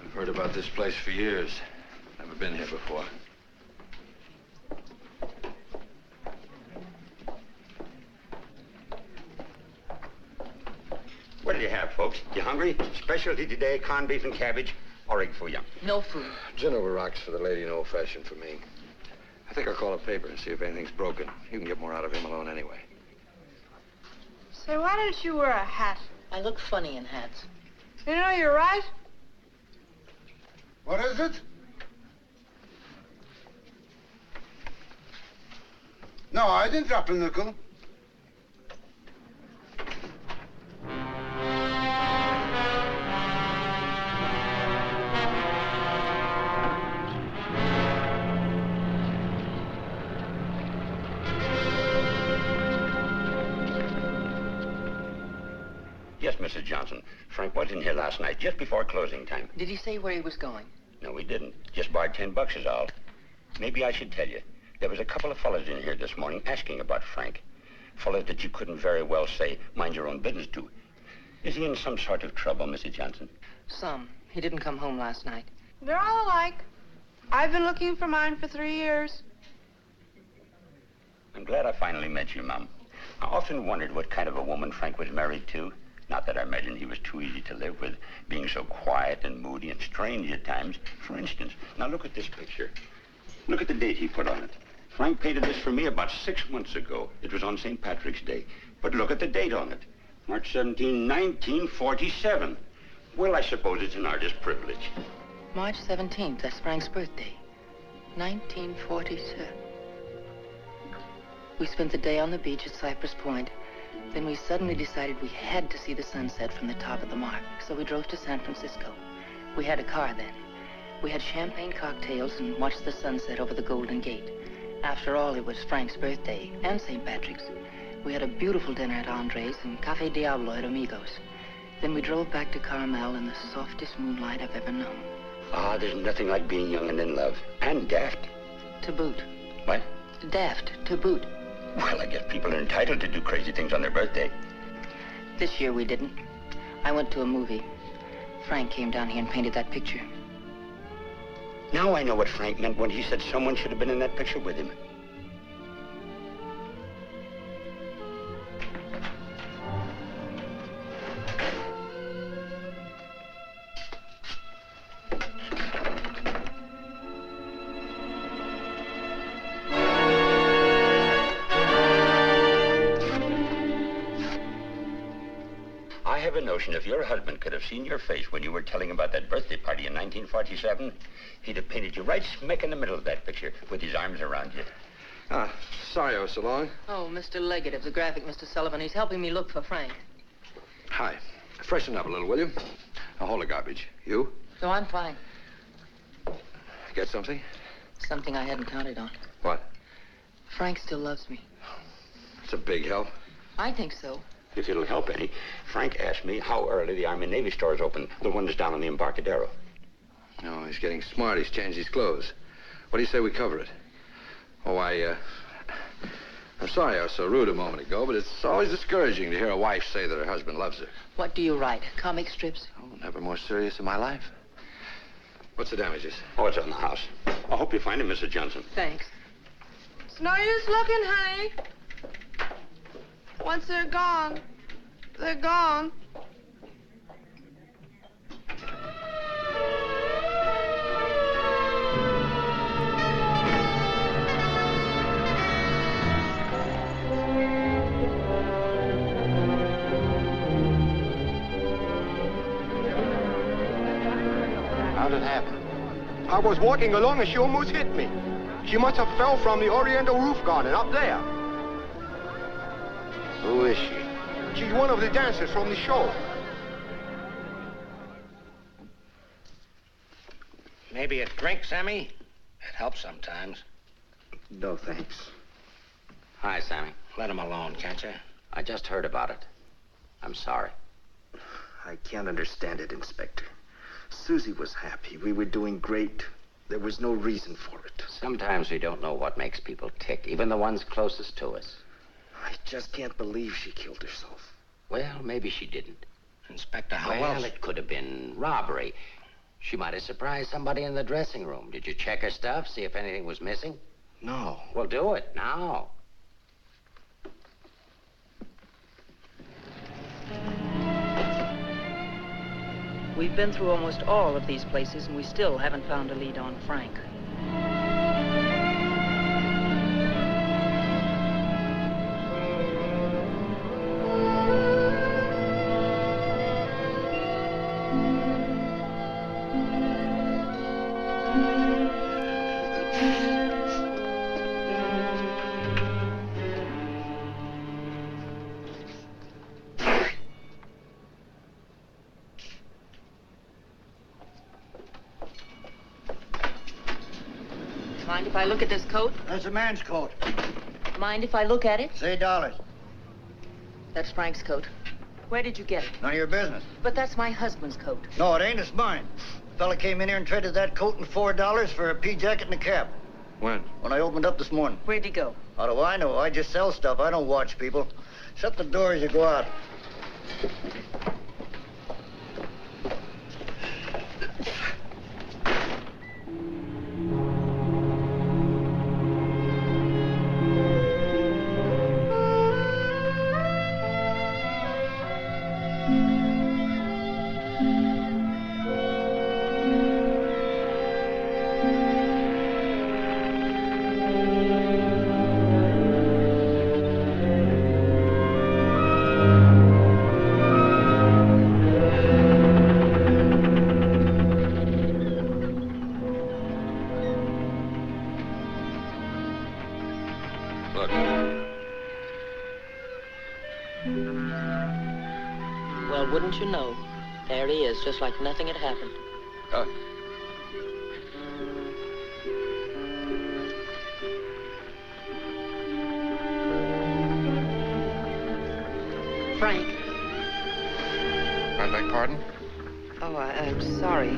I've heard about this place for years. Never been here before. What do you have, folks? You hungry? Specialty today, corned beef and cabbage, or egg for you. No food. Gin over rocks for the lady and old-fashioned for me. I think I'll call a paper and see if anything's broken. You can get more out of him alone anyway. Say, why didn't you wear a hat? I look funny in hats. You know, you're right. What is it? No, I didn't drop a nickel. Yes, Mrs. Johnson. Frank was in here last night, just before closing time. Did he say where he was going? No, he didn't. Just borrowed $10 is all. Maybe I should tell you. There was a couple of fellas in here this morning asking about Frank. Fellas that you couldn't very well say, mind your own business to. Is he in some sort of trouble, Mrs. Johnson? Some. He didn't come home last night. They're all alike. I've been looking for mine for 3 years. I'm glad I finally met you, Mom. I often wondered what kind of a woman Frank was married to. Not that I imagined he was too easy to live with, being so quiet and moody and strange at times. For instance, now look at this picture. Look at the date he put on it. Frank painted this for me about 6 months ago. It was on St. Patrick's Day. But look at the date on it. March 17, 1947. Well, I suppose it's an artist's privilege. March 17th, that's Frank's birthday. 1947. We spent the day on the beach at Cypress Point. Then we suddenly decided we had to see the sunset from the top of the mark. So we drove to San Francisco. We had a car then. We had champagne cocktails and watched the sunset over the Golden Gate. After all, it was Frank's birthday and St. Patrick's. We had a beautiful dinner at Andre's and Cafe Diablo at Amigos. Then we drove back to Carmel in the softest moonlight I've ever known. Ah, there's nothing like being young and in love. And daft. To boot. What? Daft, to boot. Well, I guess people are entitled to do crazy things on their birthday. This year we didn't. I went to a movie. Frank came down here and painted that picture. Now I know what Frank meant when he said someone should have been in that picture with him. I have a notion if your husband could have seen your face when you were telling about that birthday party in 1947, he'd have painted you right smack in the middle of that picture with his arms around you. Ah, sorry I was so long. Oh, Mr. Leggett of the graphic, Mr. Sullivan. He's helping me look for Frank. Hi. Freshen up a little, will you? Now, hold the garbage. You? No, I'm fine. Get something? Something I hadn't counted on. What? Frank still loves me. It's a big help. I think so. If it'll help any, Frank asked me how early the Army and Navy stores open, the one that's down on the Embarcadero. No, he's getting smart. He's changed his clothes. What do you say we cover it? Oh, I'm sorry I was so rude a moment ago, but it's always discouraging to hear a wife say that her husband loves her. What do you write? Comic strips? Oh, never more serious in my life. What's the damages? Oh, it's on the house. I hope you find him, Mrs. Johnson. Thanks. It's no use looking, honey. Once they're gone, they're gone. How'd it happen? I was walking along and she almost hit me. She must have fell from the Oriental roof garden up there. Who is she? She's one of the dancers from the show. Maybe a drink, Sammy? It helps sometimes. No, thanks. Hi, Sammy. Let him alone, can't you? I just heard about it. I'm sorry. I can't understand it, Inspector. Susie was happy. We were doing great. There was no reason for it. Sometimes we don't know what makes people tick, even the ones closest to us. I just can't believe she killed herself. Well, maybe she didn't. Inspector, how Well, else? it could have been robbery. She might have surprised somebody in the dressing room. Did you check her stuff, see if anything was missing? No. Well, do it now. We've been through almost all of these places, and we still haven't found a lead on Frank. Mind if I look at this coat? That's a man's coat. Mind if I look at it? Say dollars. That's Frank's coat. Where did you get it? None of your business. But that's my husband's coat. No, it ain't. It's mine. Fella came in here and traded that coat and $4 for a pea jacket and a cap. When? When I opened up this morning. Where'd he go? How do I know? I just sell stuff. I don't watch people. Shut the door as you go out. Well, wouldn't you know? There he is, just like nothing had happened. Frank. I beg pardon? Oh, I'm sorry.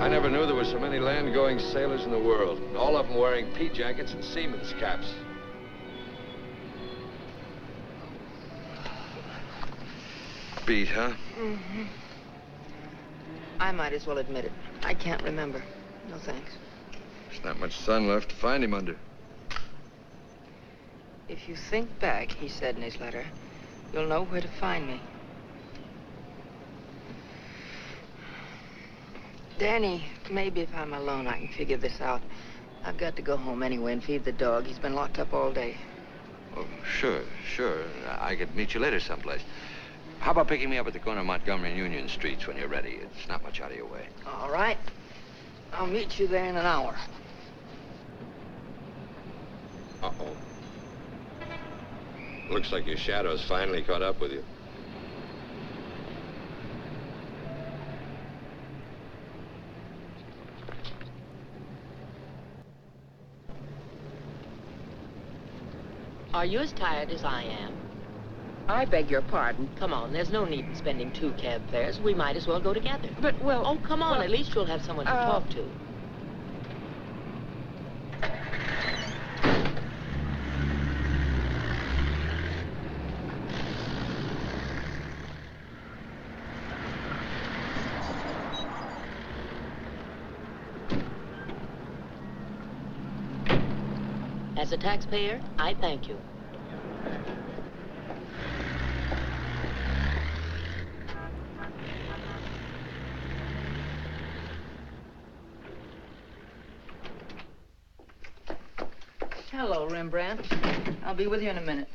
I never knew there were so many land-going sailors in the world. All of them wearing pea jackets and seamen's caps. Beat, huh? Mm-hmm. I might as well admit it. I can't remember. No thanks. There's not much sun left to find him under. If you think back, he said in his letter, you'll know where to find me. Danny, maybe if I'm alone, I can figure this out. I've got to go home anyway and feed the dog. He's been locked up all day. Oh, sure. I could meet you later someplace. How about picking me up at the corner of Montgomery and Union Streets when you're ready? It's not much out of your way. All right. I'll meet you there in an hour. Uh-oh. Looks like your shadow's finally caught up with you. Are you as tired as I am? I beg your pardon. Come on, there's no need in spending 2 cab fares. We might as well go together. But, well... Oh, come on. At least you'll have someone to talk to. As a taxpayer, I thank you. Hello, Rembrandt. I'll be with you in a minute.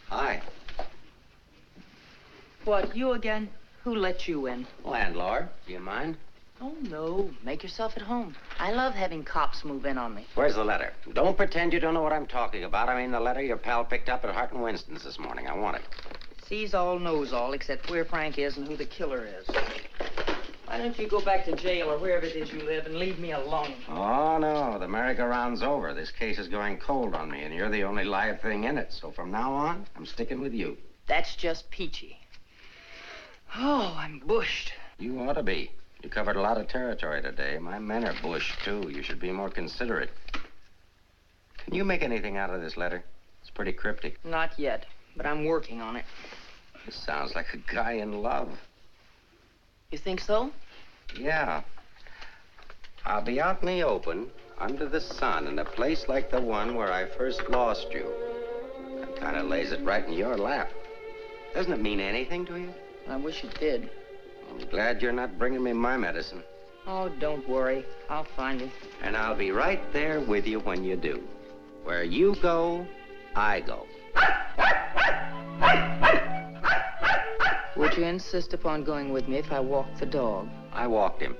Hi. What, you again? Who let you in? Landlord, do you mind? Oh, no. Make yourself at home. I love having cops move in on me. Where's the letter? Don't pretend you don't know what I'm talking about. I mean the letter your pal picked up at Hart and Winston's this morning. I want it. Sees all, knows all, except where Frank is and who the killer is. Why don't you go back to jail or wherever it is you live and leave me alone? Oh, no. The merry-go-round's over. This case is going cold on me, and you're the only live thing in it. So from now on, I'm sticking with you. That's just peachy. Oh, I'm bushed. You ought to be. You covered a lot of territory today. My men are bushed, too. You should be more considerate. Can you make anything out of this letter? It's pretty cryptic. Not yet, but I'm working on it. This sounds like a guy in love. You think so? Yeah. I'll be out in the open, under the sun, in a place like the one where I first lost you. That kind of lays it right in your lap. Doesn't it mean anything to you? I wish it did. I'm glad you're not bringing me my medicine. Oh, don't worry. I'll find you. And I'll be right there with you when you do. Where you go, I go. Would you insist upon going with me if I walked the dog? I walked him.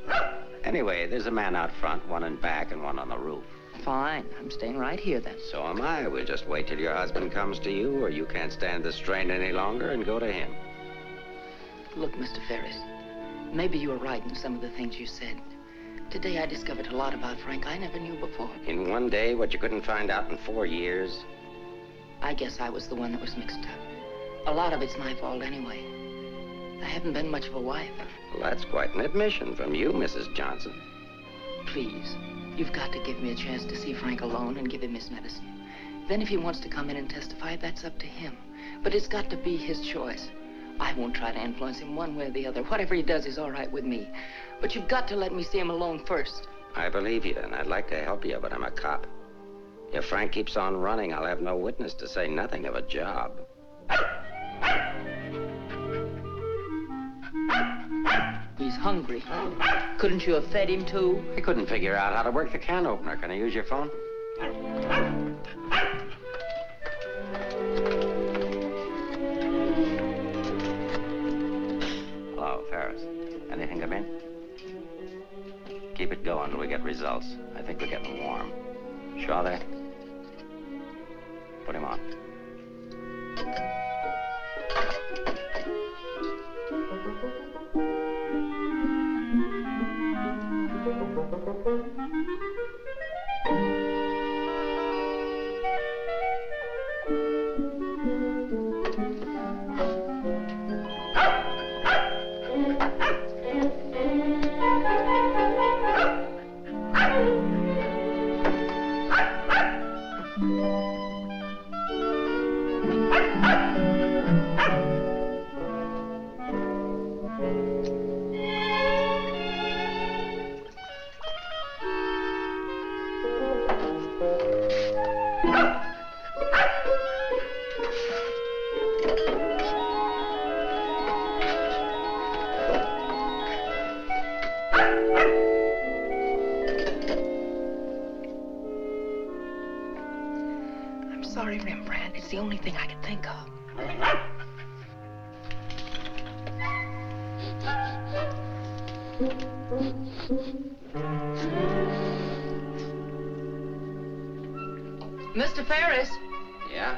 Anyway, there's a man out front, one in back and one on the roof. Fine. I'm staying right here, then. So am I. We'll just wait till your husband comes to you, or you can't stand the strain any longer, and go to him. Look, Mr. Ferris, maybe you were right in some of the things you said. Today I discovered a lot about Frank I never knew before. In one day, what you couldn't find out in 4 years? I guess I was the one that was mixed up. A lot of it's my fault anyway. I haven't been much of a wife. Well, that's quite an admission from you, Mrs. Johnson. Please, you've got to give me a chance to see Frank alone and give him his medicine. Then if he wants to come in and testify, that's up to him. But it's got to be his choice. I won't try to influence him one way or the other. Whatever he does is all right with me. But you've got to let me see him alone first. I believe you, and I'd like to help you, but I'm a cop. If Frank keeps on running, I'll have no witness to say nothing of a job. He's hungry. Couldn't you have fed him, too? I couldn't figure out how to work the can opener. Can I use your phone? Hello, Ferris. Anything come in? Keep it going till we get results. I think we're getting warm. Shaw there? Put him on. I'm sorry, Rembrandt. It's the only thing I could think of. Mr. Ferris, Yeah?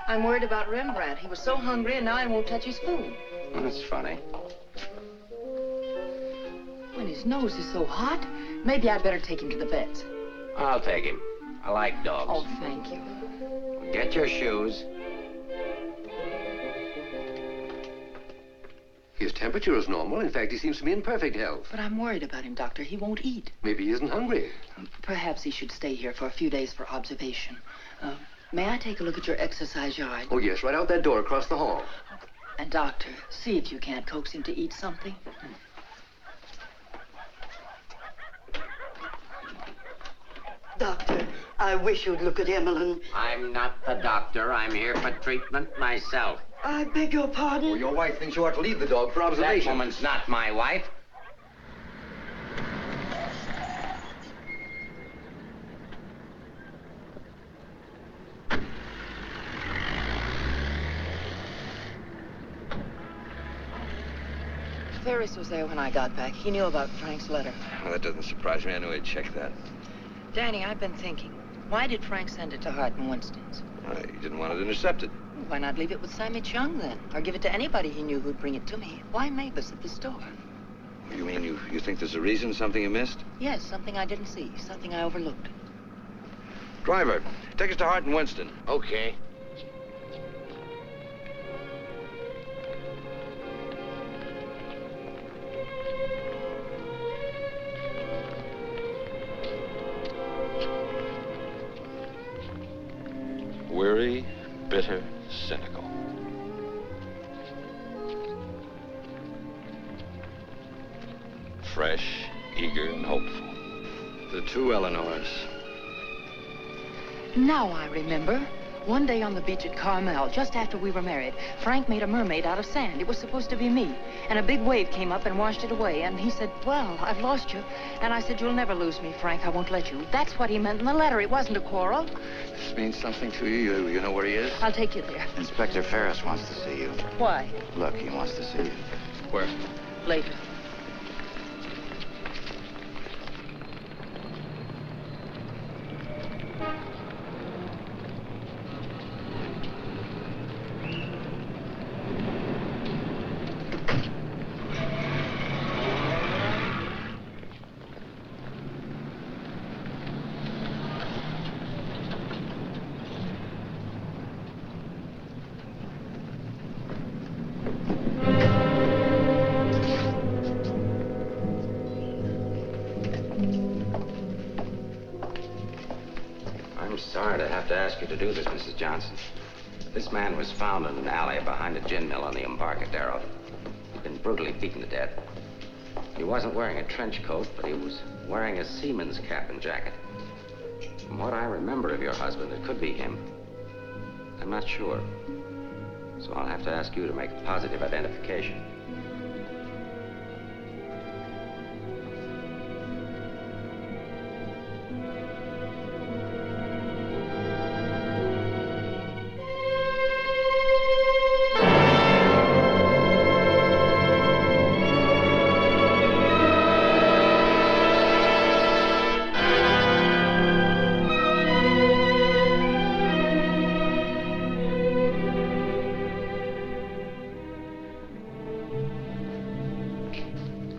I'm worried about Rembrandt. He was so hungry and now he won't touch his food. That's funny. When his nose is so hot, maybe I'd better take him to the vet's. I'll take him. I like dogs. Oh, thank you. Get your shoes. His temperature is normal. In fact, he seems to be in perfect health. But I'm worried about him, Doctor. He won't eat. Maybe he isn't hungry. Perhaps he should stay here for a few days for observation. May I take a look at your exercise yard? Oh, yes, right out that door across the hall. And, Doctor, see if you can't coax him to eat something. Doctor, I wish you'd look at Emmeline. I'm not the doctor. I'm here for treatment myself. I beg your pardon? Well, your wife thinks you ought to leave the dog for observation. That woman's not my wife. Ferris was there when I got back. He knew about Frank's letter. Well, that doesn't surprise me. I knew he'd check that. Danny, I've been thinking. Why did Frank send it to Hart and Winston's? He didn't want it intercepted. Why not leave it with Sammy Chung, then? Or give it to anybody he knew who'd bring it to me? Why Mavis at the store? You mean you think there's a reason, something you missed? Yes, something I didn't see, something I overlooked. Driver, take us to Hart and Winston. Okay. Weary, bitter, cynical. Fresh, eager, and hopeful. The two Eleanors. Now I remember. One day on the beach at Carmel, just after we were married, Frank made a mermaid out of sand. It was supposed to be me. And a big wave came up and washed it away. And he said, well, I've lost you. And I said, you'll never lose me, Frank. I won't let you. That's what he meant in the letter. It wasn't a quarrel. This means something to you. You know where he is? I'll take you there. Inspector Ferris wants to see you. Why? Look, he wants to see you. Where? Later. Sorry to have to ask you to do this, Mrs. Johnson. This man was found in an alley behind a gin mill on the Embarcadero. He'd been brutally beaten to death. He wasn't wearing a trench coat, but he was wearing a seaman's cap and jacket. From what I remember of your husband, it could be him. I'm not sure. So I'll have to ask you to make a positive identification.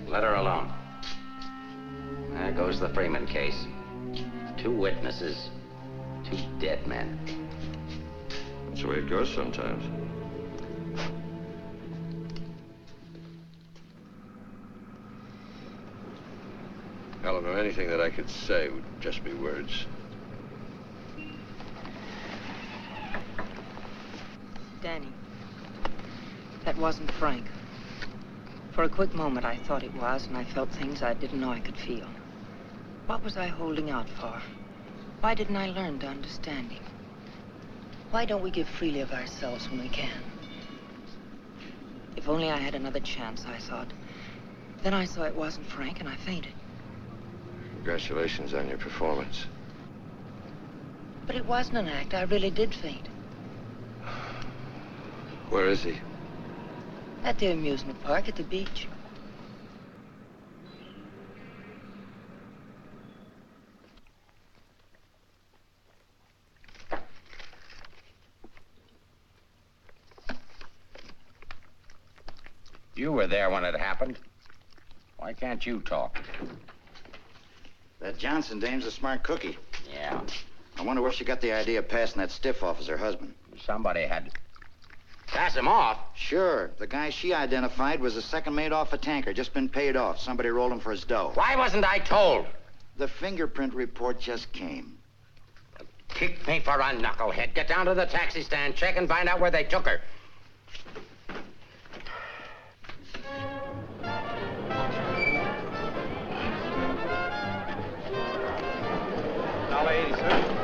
Let her alone. There goes the Freeman case. 2 witnesses, 2 dead men. That's the way it goes sometimes. Eleanor, anything that I could say would just be words. Danny, that wasn't Frank. For a quick moment, I thought it was, and I felt things I didn't know I could feel. What was I holding out for? Why didn't I learn to understand him? Why don't we give freely of ourselves when we can? If only I had another chance, I thought. Then I saw it wasn't Frank, and I fainted. Congratulations on your performance. But it wasn't an act. I really did faint. Where is he? At the amusement park at the beach. You were there when it happened. Why can't you talk? That Johnson dame's a smart cookie. Yeah. I wonder where she got the idea of passing that stiff off as her husband. Somebody had... Pass him off? Sure. The guy she identified was a second mate off a tanker, just been paid off. Somebody rolled him for his dough. Why wasn't I told? The fingerprint report just came. Kick me for a knucklehead. Get down to the taxi stand, check and find out where they took her. $1.80, sir.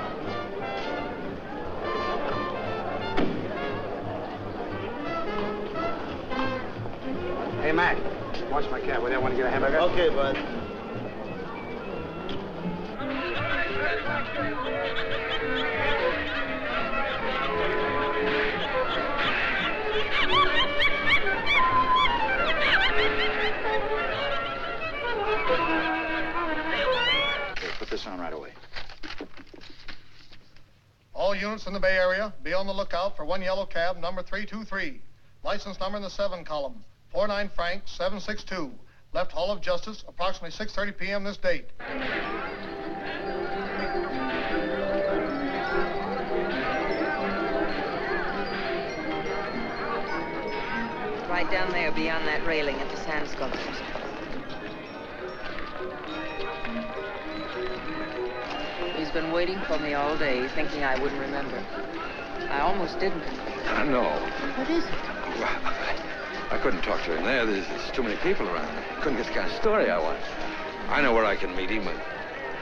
Hey, Mac, watch my cab. We don't want to get a hamburger. Okay, bud. Okay, put this on right away. All units in the Bay Area, be on the lookout for one yellow cab, number 323. License number in the 7 column. 49 Frank 762. Left Hall of Justice, approximately 6:30 p.m. this date. Right down there beyond that railing at the sand sculptures. He's been waiting for me all day, thinking I wouldn't remember. I almost didn't. No. What is it? I couldn't talk to him there. There's too many people around. I couldn't get the kind of story I want. I know where I can meet him, but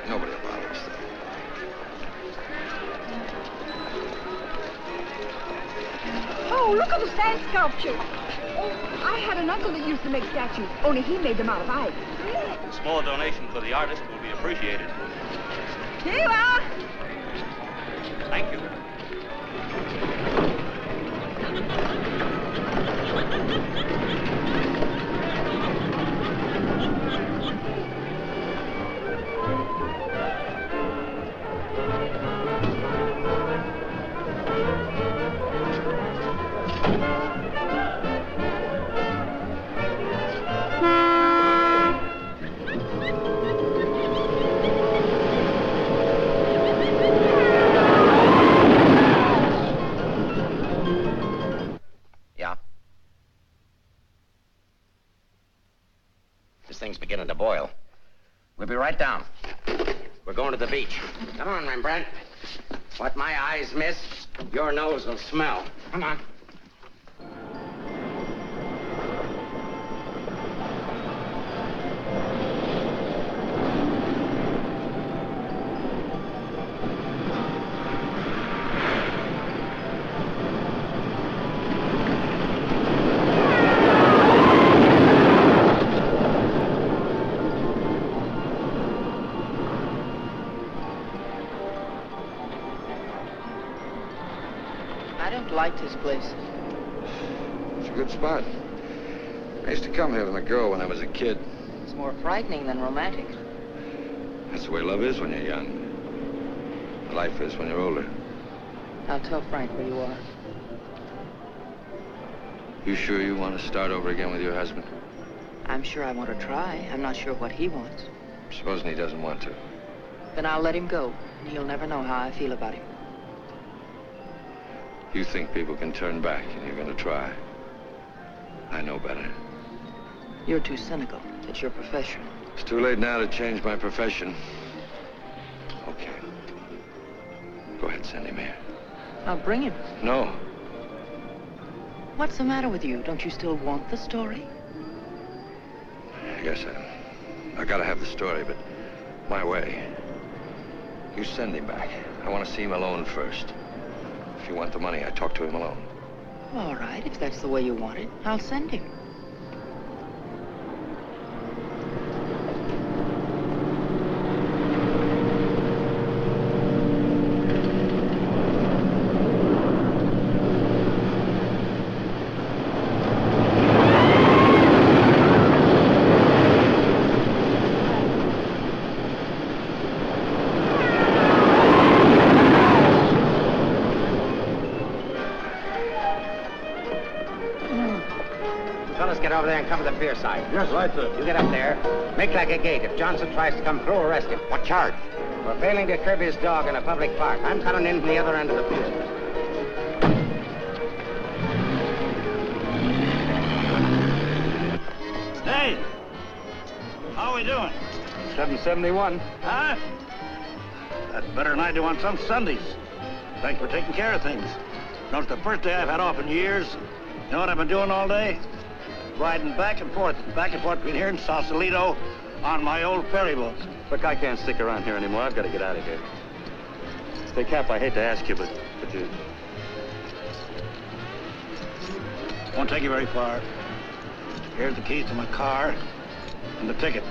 nobody will bother us. Oh, look at the sand sculpture. Oh, I had an uncle that used to make statues, only he made them out of ice. A small donation for the artist will be appreciated. Here you are. Thank you. This thing's beginning to boil. We'll be right down. We're going to the beach. Come on, Rembrandt. What my eyes miss, your nose will smell. Come on. Liked his place. It's a good spot. I used to come here with a girl when I was a kid. It's more frightening than romantic. That's the way love is when you're young. Life is when you're older. I'll tell Frank where you are. You sure you want to start over again with your husband? I'm sure I want to try. I'm not sure what he wants. Supposing he doesn't want to. Then I'll let him go, and he'll never know how I feel about him. You think people can turn back, and you're going to try. I know better. You're too cynical. It's your profession. It's too late now to change my profession. Okay. Go ahead, send him here. I'll bring him. No. What's the matter with you? Don't you still want the story? I guess I gotta have the story, but my way. You send him back. I want to see him alone first. If you want the money, I talk to him alone. All right, if that's the way you want it, I'll send him. over there and cover the pier side. Yes, right, sir. You get up there. Make like a gate. If Johnson tries to come through, arrest him. What charge? For failing to curb his dog in a public park. I'm coming in from the other end of the pier. Hey! How are we doing? 771. Huh? That's better than I do on some Sundays. Thanks for taking care of things. You know, it's the first day I've had off in years. You know what I've been doing all day? Riding back and forth between here and Sausalito on my old ferry boat. Look, I can't stick around here anymore. I've got to get out of here. Say, Cap, I hate to ask you, but you... Won't take you very far. Here's the keys to my car and the ticket.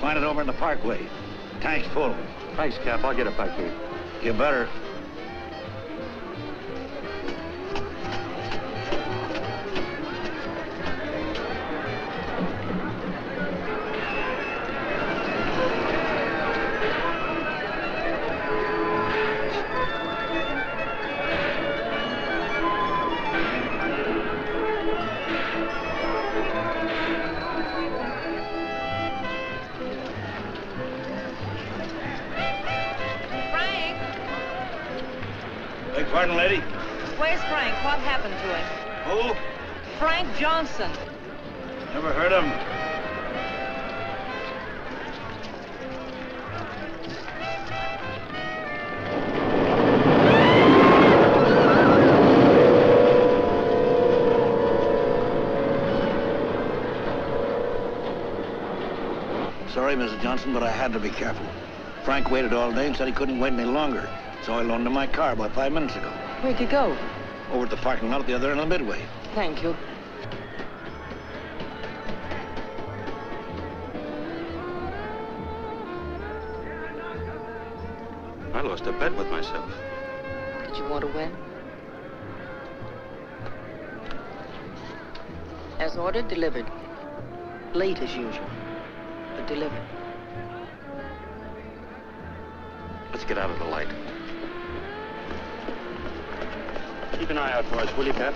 Find it over in the parkway. Tank's full. Thanks, Cap. I'll get it back to you. You better. Pardon, lady? Where's Frank? What happened to him? Who? Frank Johnson. Never heard of him. Sorry, Mrs. Johnson, but I had to be careful. Frank waited all day and said he couldn't wait any longer. So I loaned him my car about 5 minutes ago. Where'd you go? Over at the parking lot at the other end of the Midway. Thank you. I lost a bet with myself. Did you want to win? As ordered, delivered. Late as usual, but delivered. Let's get out of the light. Keep an eye out for us, will you, Cap?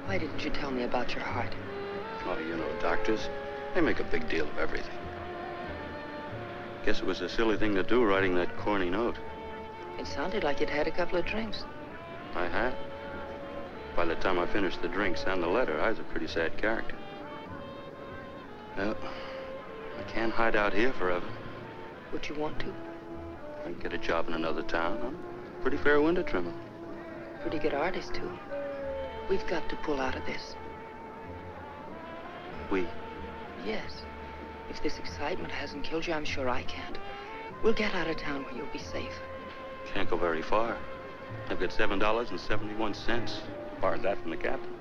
Why didn't you tell me about your heart? Oh, you know, doctors, they make a big deal of everything. Guess it was a silly thing to do, writing that corny note. It sounded like you'd had a couple of drinks. I had. By the time I finished the drinks and the letter, I was a pretty sad character. Well, I can't hide out here forever. Would you want to? I can get a job in another town. I'm a pretty fair window trimmer. Pretty good artist, too. We've got to pull out of this. We? Yes. If this excitement hasn't killed you, I'm sure I can't. We'll get out of town where you'll be safe. Can't go very far. I've got $7.71. Borrowed that from the captain.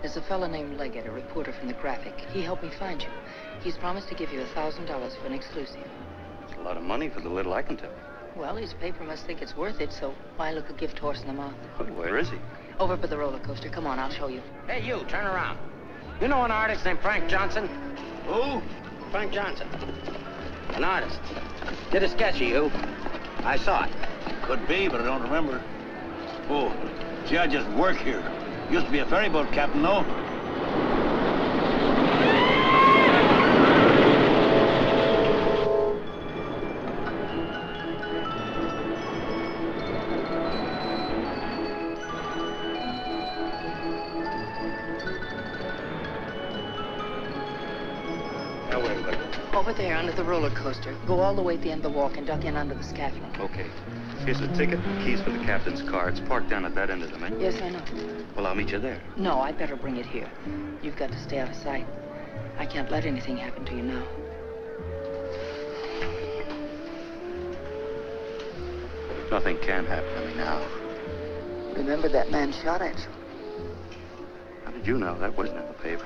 There's a fellow named Leggett, a reporter from the Graphic. He helped me find you. He's promised to give you $1,000 for an exclusive. It's a lot of money for the little I can tell. Well, his paper must think it's worth it, so why look a gift horse in the mouth? Well, where is he? Over by the roller coaster. Come on, I'll show you. Hey, you, turn around. You know an artist named Frank Johnson? Who? Frank Johnson. An artist. Did a sketch of you. I saw it. Could be, but I don't remember. Oh, see, I just work here. Used to be a ferry boat captain, though. Now, wait a minute. Over there, under the roller coaster. Go all the way at the end of the walk and duck in under the scaffolding. Okay. Here's the ticket and keys for the captain's car. It's parked down at that end of the menu. Yes, I know. Well, I'll meet you there. No, I'd better bring it here. You've got to stay out of sight. I can't let anything happen to you now. Nothing can happen to me now. Remember that man shot at you? How did you know? That wasn't in the paper.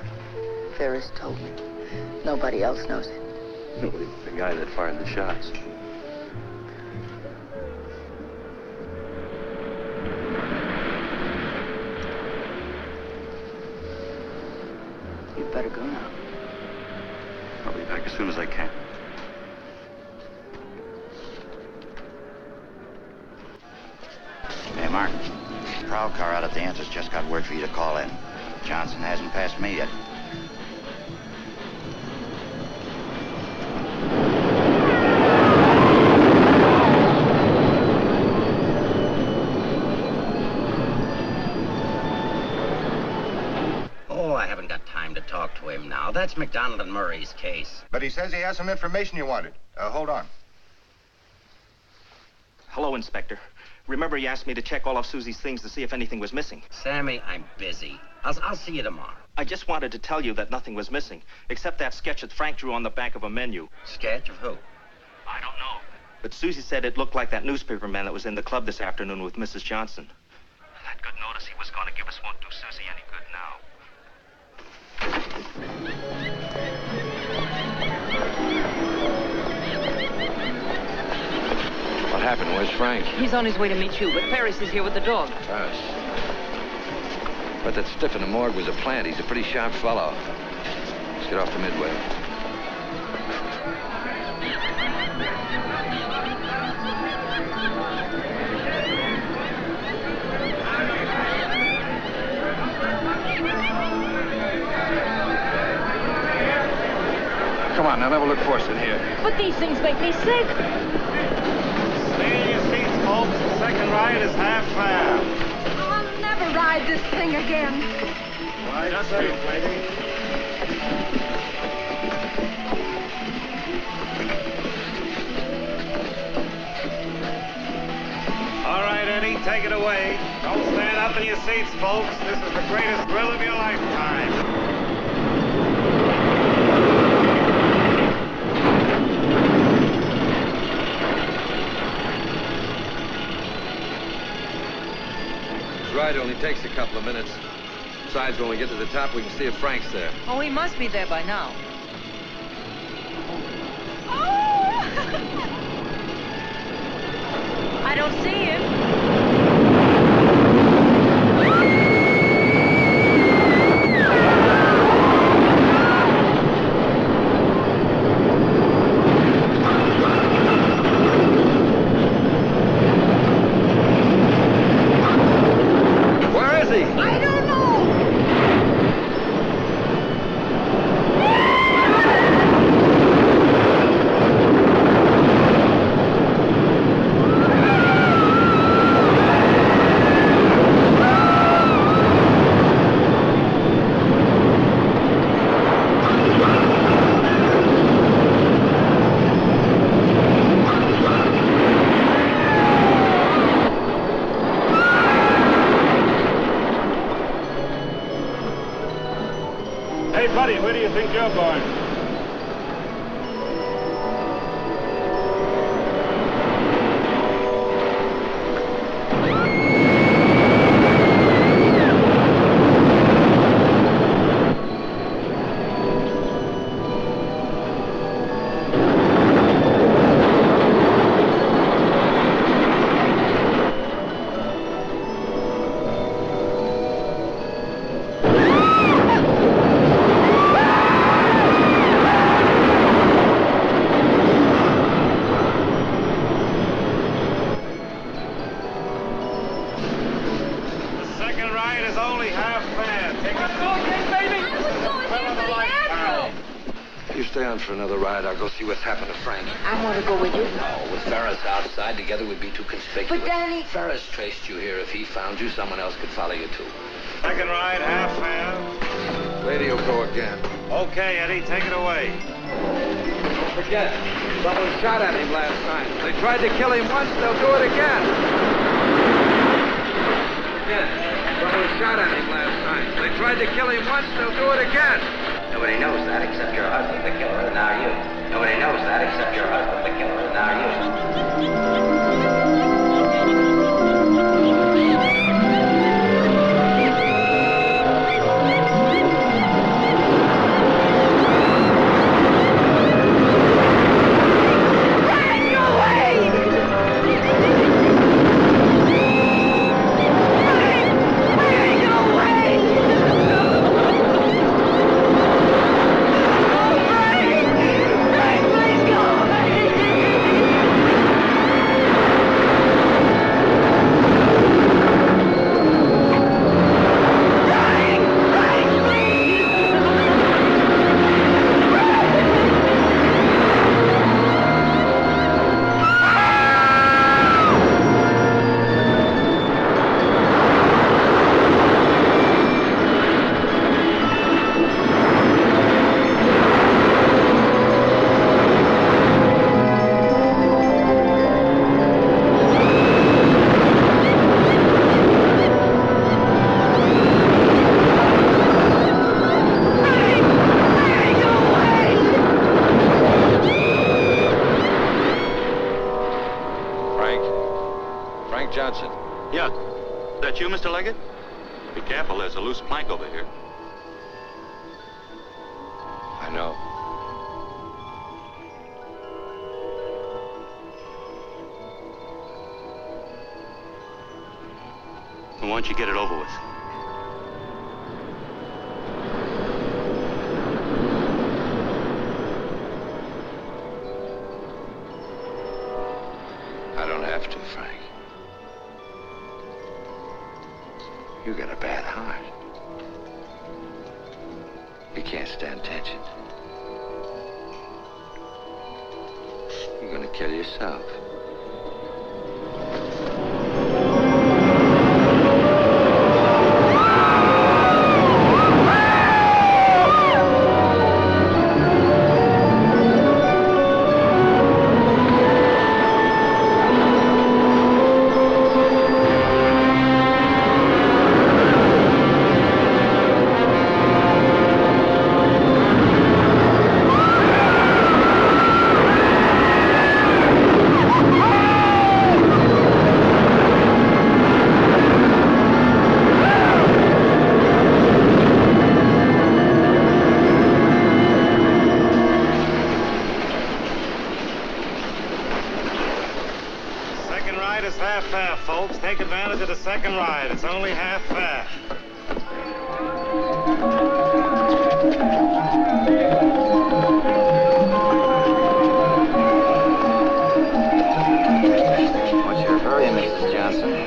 Ferris told me. Nobody else knows it. Nobody but the guy that fired the shots. You'd better go now. I'll be back as soon as I can. Mark, the prowl car out at the entrance just got word for you to call in. Johnson hasn't passed me yet. Oh, I haven't got time to talk to him now. That's McDonald and Murray's case. But he says he has some information you wanted. Hold on. Hello, Inspector. Remember you asked me to check all of Susie's things to see if anything was missing? Sammy, I'm busy. I'll see you tomorrow. I just wanted to tell you that nothing was missing, except that sketch that Frank drew on the back of a menu. Sketch of who? I don't know. But Susie said it looked like that newspaper man that was in the club this afternoon with Mrs. Johnson. That good notice he was going to give us won't do Susie any good now. What happened? Where's Frank? He's on his way to meet you, but Ferris is here with the dog. Ferris. But that stiff in the morgue was a plant. He's a pretty sharp fellow. Let's get off the Midway. Come on, now never look forced in here. But these things make me sick. Stay in your seats, folks. The second ride is half fare. I'll never ride this thing again. Right, just wait, lady. All right, Eddie, take it away. Don't stand up in your seats, folks. This is the greatest thrill of your lifetime. Ride only takes a couple of minutes. Besides, when we get to the top, we can see if Frank's there. Oh, he must be there by now. I don't see him. I don't know. Hey, buddy, where do you think you're going? For another ride, I'll go see what's happened to Frank. I want to go with you. No, with Ferris outside, together we'd be too conspicuous. But, Danny... Ferris traced you here. If he found you, someone else could follow you, too. Second ride, half fare. Lady will go again. Okay, Eddie, take it away. Don't forget, someone shot at him last night. They tried to kill him once, they'll do it again. Again, someone shot at him last night. They tried to kill him once, they'll do it again. Nobody knows that except your husband, the killer, and now you. Nobody knows that except your husband, the killer, and now you. Frank, please go away! Be careful, there's a loose plank over here. I know. Well, why don't you get it over with? I don't have to, Frank. You got a bad heart. You can't stand tension. You're gonna kill yourself. Take advantage of the second ride. It's only half fare. What's your hurry, Mrs. Johnson?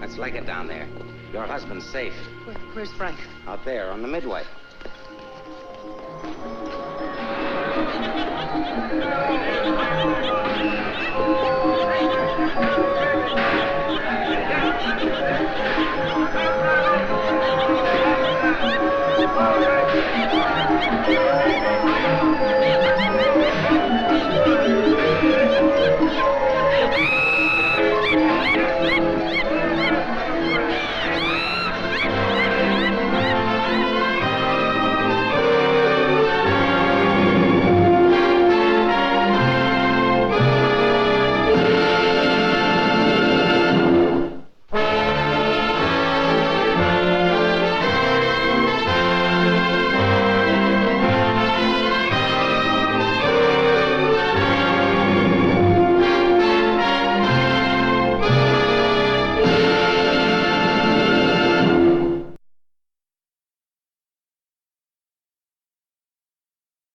Let's leg it down there. Your husband's safe. Where's Frank? Out there on the midway. All right.